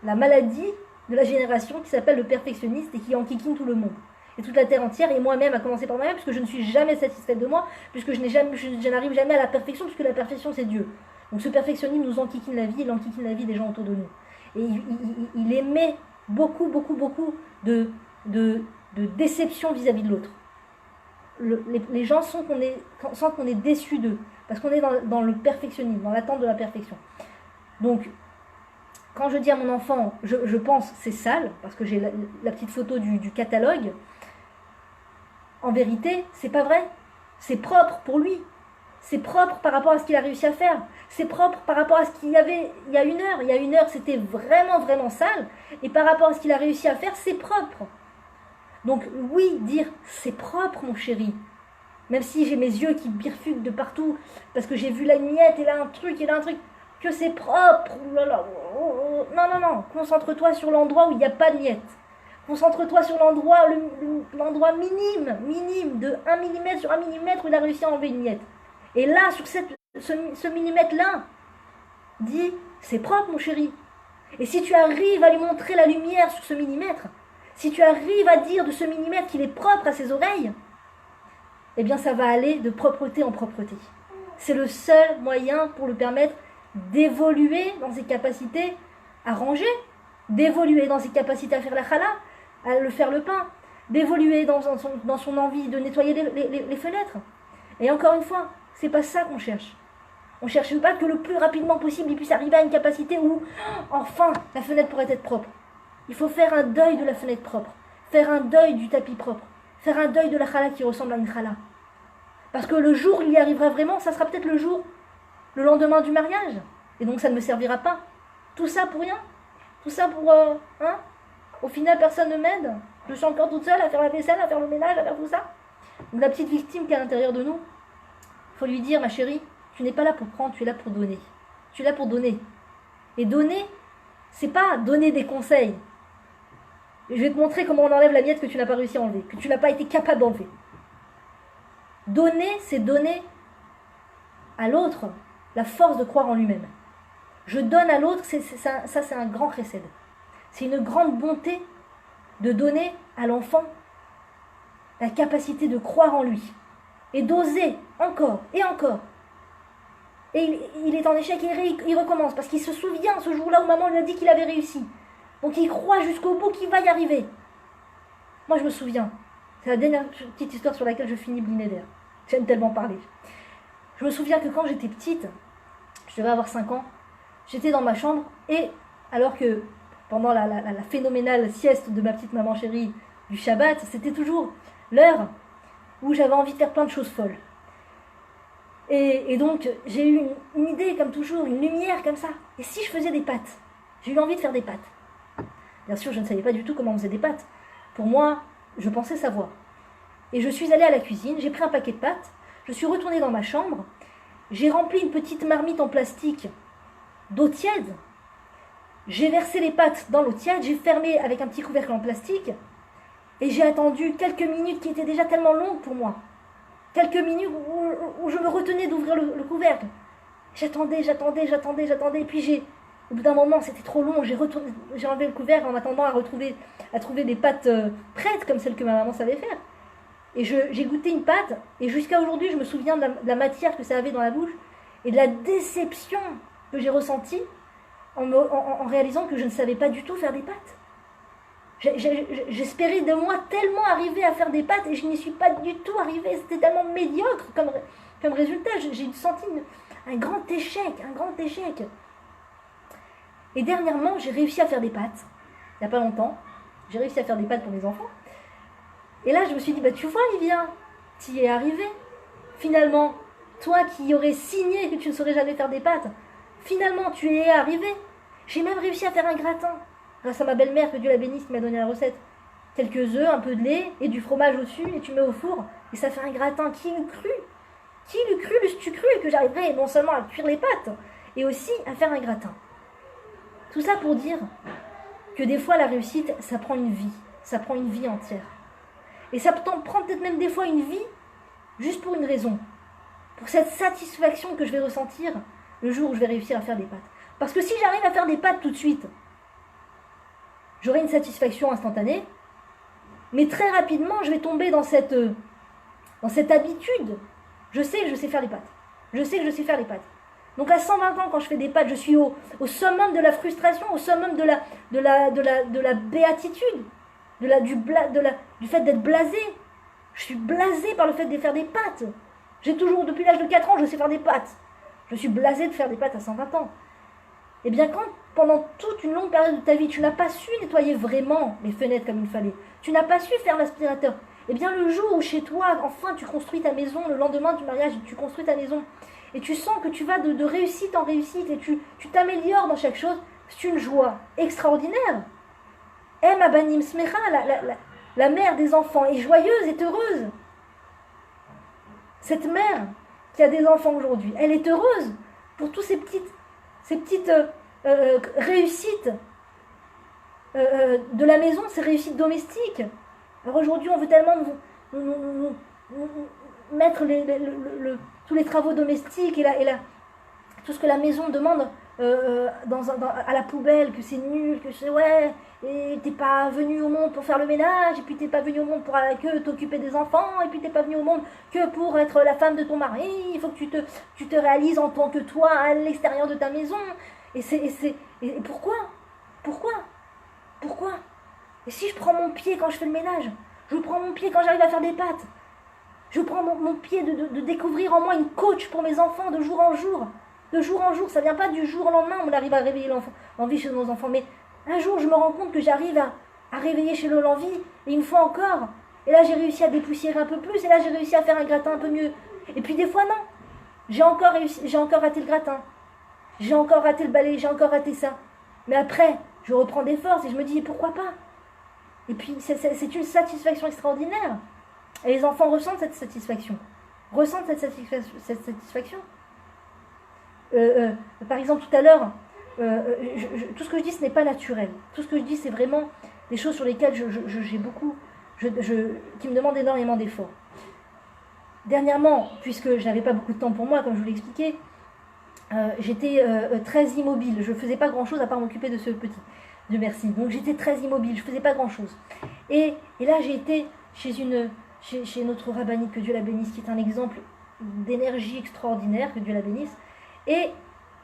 La maladie de la génération qui s'appelle le perfectionniste et qui enquiquine tout le monde. Et toute la terre entière, et moi-même, à commencer par moi-même, puisque je ne suis jamais satisfaite de moi, puisque je n'arrive jamais à la perfection, puisque la perfection, c'est Dieu. Donc ce perfectionnisme nous enquiquine la vie, il enquiquine la vie des gens autour de nous. Et il émet beaucoup de déception vis-à-vis de l'autre. Les gens sentent qu'on est déçus d'eux, parce qu'on est dans le perfectionnisme, dans l'attente de la perfection. Donc, quand je dis à mon enfant, je pense c'est sale, parce que j'ai la petite photo du catalogue, en vérité, c'est pas vrai. C'est propre pour lui. C'est propre par rapport à ce qu'il a réussi à faire. C'est propre par rapport à ce qu'il y avait il y a une heure. Il y a une heure, c'était vraiment sale. Et par rapport à ce qu'il a réussi à faire, c'est propre. Donc oui, dire c'est propre, mon chéri. Même si j'ai mes yeux qui bifurquent de partout, parce que j'ai vu la miette, et là un truc, que c'est propre. Non. Concentre-toi sur l'endroit où il n'y a pas de miette. Concentre-toi sur l'endroit minime, de 1 mm sur 1 mm où il a réussi à enlever une miette. Et là, sur ce millimètre-là, dis, c'est propre, mon chéri. Et si tu arrives à lui montrer la lumière sur ce millimètre, si tu arrives à dire de ce millimètre qu'il est propre à ses oreilles, eh bien ça va aller de propreté en propreté. C'est le seul moyen pour le permettre d'évoluer dans ses capacités à ranger, d'évoluer dans ses capacités à faire la challah, à faire le pain, d'évoluer dans son envie de nettoyer les fenêtres. Et encore une fois, c'est pas ça qu'on cherche. On ne cherche pas que le plus rapidement possible il puisse arriver à une capacité où, enfin, la fenêtre pourrait être propre. Il faut faire un deuil de la fenêtre propre, faire un deuil du tapis propre, faire un deuil de la challah qui ressemble à une challah. Parce que le jour où il y arrivera vraiment, ça sera peut-être le lendemain du mariage. Et donc ça ne me servira pas. Tout ça pour rien. Tout ça pour... Au final, personne ne m'aide. Je suis encore toute seule à faire la vaisselle, à faire le ménage, à faire tout ça. Donc la petite victime qui est à l'intérieur de nous, il faut lui dire, ma chérie, tu n'es pas là pour prendre, tu es là pour donner. Tu es là pour donner. Et donner, c'est pas donner des conseils. Je vais te montrer comment on enlève la miette que tu n'as pas réussi à enlever, que tu n'as pas été capable d'enlever. Donner, c'est donner à l'autre la force de croire en lui-même. Je donne à l'autre, ça c'est un grand chesed. C'est une grande bonté de donner à l'enfant la capacité de croire en lui. Et d'oser encore et encore. Et il est en échec et il recommence. Parce qu'il se souvient ce jour-là où maman lui a dit qu'il avait réussi. Donc il croit jusqu'au bout qu'il va y arriver. Moi je me souviens. C'est la dernière petite histoire sur laquelle je finis Blinéder. J'aime tellement parler. Je me souviens que quand j'étais petite, je devais avoir 5 ans, j'étais dans ma chambre et alors que pendant la phénoménale sieste de ma petite maman chérie du Shabbat, c'était toujours l'heure où j'avais envie de faire plein de choses folles. Et donc, j'ai eu une idée, comme toujours, une lumière comme ça. Et si je faisais des pâtes? J'ai eu envie de faire des pâtes. Bien sûr, je ne savais pas du tout comment on faisait des pâtes. Pour moi, je pensais savoir. Et je suis allée à la cuisine, j'ai pris un paquet de pâtes, je suis retournée dans ma chambre, j'ai rempli une petite marmite en plastique d'eau tiède, j'ai versé les pâtes dans l'eau tiède, j'ai fermé avec un petit couvercle en plastique, et j'ai attendu quelques minutes qui étaient déjà tellement longues pour moi. Quelques minutes où je me retenais d'ouvrir le couvercle. J'attendais, et puis au bout d'un moment, c'était trop long, j'ai enlevé le couvercle en attendant à trouver des pâtes prêtes, comme celles que ma maman savait faire. Et j'ai goûté une pâte, et jusqu'à aujourd'hui, je me souviens de la matière que ça avait dans la bouche, et de la déception que j'ai ressentie en réalisant que je ne savais pas du tout faire des pâtes. J'espérais de moi tellement arriver à faire des pâtes, et je n'y suis pas du tout arrivée. C'était tellement médiocre comme résultat. J'ai senti un grand échec. Et dernièrement, j'ai réussi à faire des pâtes. Il n'y a pas longtemps, j'ai réussi à faire des pâtes pour mes enfants. Et là, je me suis dit, tu vois, Livia, tu y es arrivé. Finalement, toi qui aurais signé que tu ne saurais jamais faire des pâtes, finalement, tu y es arrivé. J'ai même réussi à faire un gratin. Grâce à ma belle-mère, que Dieu la bénisse, qui m'a donné la recette. Quelques œufs, un peu de lait et du fromage au-dessus, et tu mets au four, et ça fait un gratin. Qui l'eût cru? Qui l'eût cru, l'eût-tu cru, que j'arriverais non seulement à cuire les pâtes, et aussi à faire un gratin. Tout ça pour dire que des fois, la réussite, ça prend une vie. Ça prend une vie entière. Et ça prend peut-être même des fois une vie, juste pour une raison. Pour cette satisfaction que je vais ressentir le jour où je vais réussir à faire des pâtes. Parce que si j'arrive à faire des pâtes tout de suite, j'aurai une satisfaction instantanée, mais très rapidement, je vais tomber dans cette habitude. Je sais que je sais faire les pâtes. Donc à 120 ans, quand je fais des pâtes, je suis au summum de la frustration, au summum de la béatitude, du fait d'être blasé. Je suis blasé par le fait de faire des pâtes. J'ai toujours, depuis l'âge de 4 ans, je sais faire des pâtes. Je suis blasé de faire des pâtes à 120 ans. Eh bien, quand pendant toute une longue période de ta vie, tu n'as pas su nettoyer vraiment les fenêtres comme il fallait, tu n'as pas su faire l'aspirateur, eh bien, le jour où chez toi, enfin, tu construis ta maison, le lendemain du mariage, tu construis ta maison, et tu sens que tu vas de réussite en réussite, et tu t'améliores dans chaque chose, c'est une joie extraordinaire. Ma banim smecha, la mère des enfants, est joyeuse, est heureuse. Cette mère qui a des enfants aujourd'hui, elle est heureuse pour toutes ces petites réussites de la maison, ces réussites domestiques. Alors aujourd'hui, on veut tellement nous mettre tous les travaux domestiques et tout ce que la maison demande à la poubelle, que c'est nul, que c'est et t'es pas venu au monde pour faire le ménage, et puis t'es pas venu au monde pour que t'occuper des enfants, et puis t'es pas venu au monde que pour être la femme de ton mari, il faut que tu te réalises en tant que toi à l'extérieur de ta maison. Et pourquoi Et si je prends mon pied quand je fais le ménage, je prends mon pied quand j'arrive à faire des pâtes, je prends mon pied de découvrir en moi une coach pour mes enfants de jour en jour. De jour en jour, ça vient pas du jour au lendemain, on arrive à réveiller l'envie chez nos enfants, mais un jour je me rends compte que j'arrive à réveiller chez eux l'envie, et une fois encore, et là j'ai réussi à dépoussiérer un peu plus, et là j'ai réussi à faire un gratin un peu mieux. Et puis des fois non, j'ai encore raté le gratin, j'ai encore raté le balai, j'ai encore raté ça. Mais après, je reprends des forces et je me dis pourquoi pas. Et puis c'est une satisfaction extraordinaire. Et les enfants ressentent cette satisfaction. Par exemple, tout à l'heure, tout ce que je dis, ce n'est pas naturel. Tout ce que je dis, c'est vraiment des choses sur lesquelles j'ai beaucoup, qui me demandent énormément d'efforts. Dernièrement, puisque je n'avais pas beaucoup de temps pour moi, comme je vous l'ai expliqué, j'étais très immobile. Je ne faisais pas grand-chose à part m'occuper de ce petit. Dieu merci. Donc j'étais très immobile, je ne faisais pas grand-chose. Et là, j'ai été chez notre rabbinite, que Dieu la bénisse, qui est un exemple d'énergie extraordinaire, que Dieu la bénisse. Et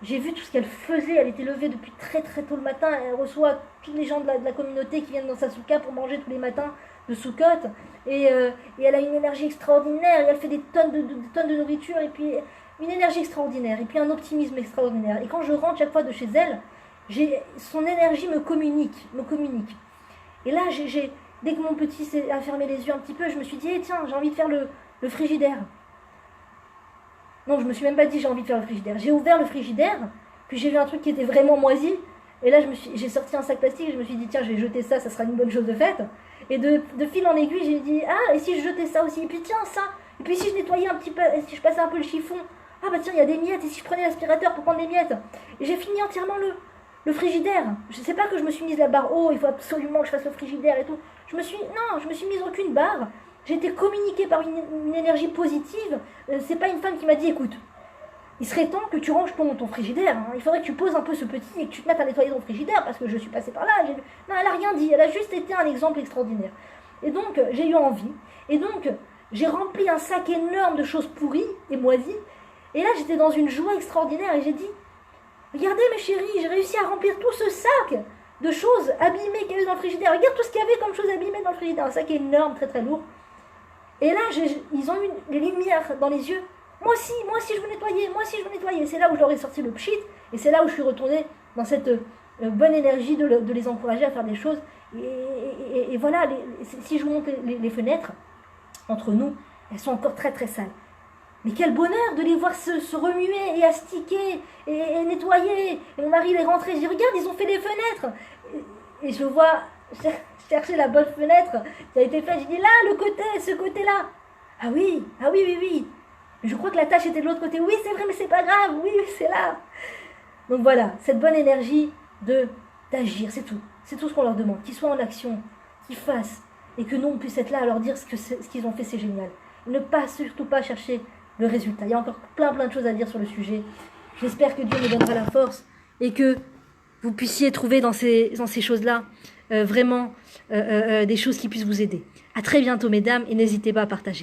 j'ai vu tout ce qu'elle faisait. Elle était levée depuis très très tôt le matin. Elle reçoit tous les gens de la communauté qui viennent dans sa souka pour manger tous les matins de Soukot. Et elle a une énergie extraordinaire. Et elle fait des tonnes de nourriture. Et puis une énergie extraordinaire. Et puis un optimisme extraordinaire. Et quand je rentre chaque fois de chez elle, son énergie me communique. Et là, dès que mon petit a fermé les yeux un petit peu, je me suis dit, tiens, j'ai envie de faire le frigidaire. Non, je me suis même pas dit j'ai envie de faire le frigidaire. J'ai ouvert le frigidaire, puis j'ai vu un truc qui était vraiment moisi. Et là, j'ai sorti un sac plastique et je me suis dit, tiens, je vais jeter ça, ça sera une bonne chose de faite. Et de fil en aiguille, j'ai dit, ah, et si je jetais ça aussi? Et puis tiens, ça. Et puis si je nettoyais un petit peu, et si je passais un peu le chiffon? Ah bah tiens, il y a des miettes. Et si je prenais l'aspirateur pour prendre les miettes? Et j'ai fini entièrement le frigidaire. Je sais pas que je me suis mise la barre, oh, il faut absolument que je fasse le frigidaire et tout. Je me suis mise aucune barre. J'ai été communiquée par une énergie positive. C'est pas une femme qui m'a dit, écoute, il serait temps que tu ranges ton frigidaire. Hein. Il faudrait que tu poses un peu ce petit et que tu te mettes à nettoyer ton frigidaire parce que je suis passée par là. Non, elle a rien dit. Elle a juste été un exemple extraordinaire. Et donc, j'ai eu envie. Et donc, j'ai rempli un sac énorme de choses pourries et moisies. Et là, j'étais dans une joie extraordinaire et j'ai dit, regardez mes chéris, j'ai réussi à remplir tout ce sac de choses abîmées qu'il y avait dans le frigidaire. Regarde tout ce qu'il y avait comme choses abîmées dans le frigidaire. Un sac énorme, très très lourd. Et là, ils ont eu les lumières dans les yeux. Moi aussi je veux nettoyer, moi aussi je veux nettoyer. C'est là où je leur ai sorti le pchit, et c'est là où je suis retournée dans cette bonne énergie de les encourager à faire des choses. Et voilà, si je vous montre les fenêtres, entre nous, elles sont encore très très sales. Mais quel bonheur de les voir se remuer et astiquer et nettoyer. Et mon mari est rentré, je dis, regarde, ils ont fait les fenêtres. Et je vois chercher la bonne fenêtre qui a été faite, je dis, là, le côté, ce côté-là. Ah oui. Je crois que la tâche était de l'autre côté. Oui, c'est vrai, mais c'est pas grave. Oui, c'est là. Donc voilà, cette bonne énergie d'agir, c'est tout. C'est tout ce qu'on leur demande. Qu'ils soient en action, qu'ils fassent. Et que nous, on puisse être là à leur dire ce qu'ils ont fait, c'est génial. Surtout pas chercher le résultat. Il y a encore plein de choses à dire sur le sujet. J'espère que Dieu me donnera la force et que vous puissiez trouver dans ces choses-là vraiment des choses qui puissent vous aider. À très bientôt, mesdames, et n'hésitez pas à partager.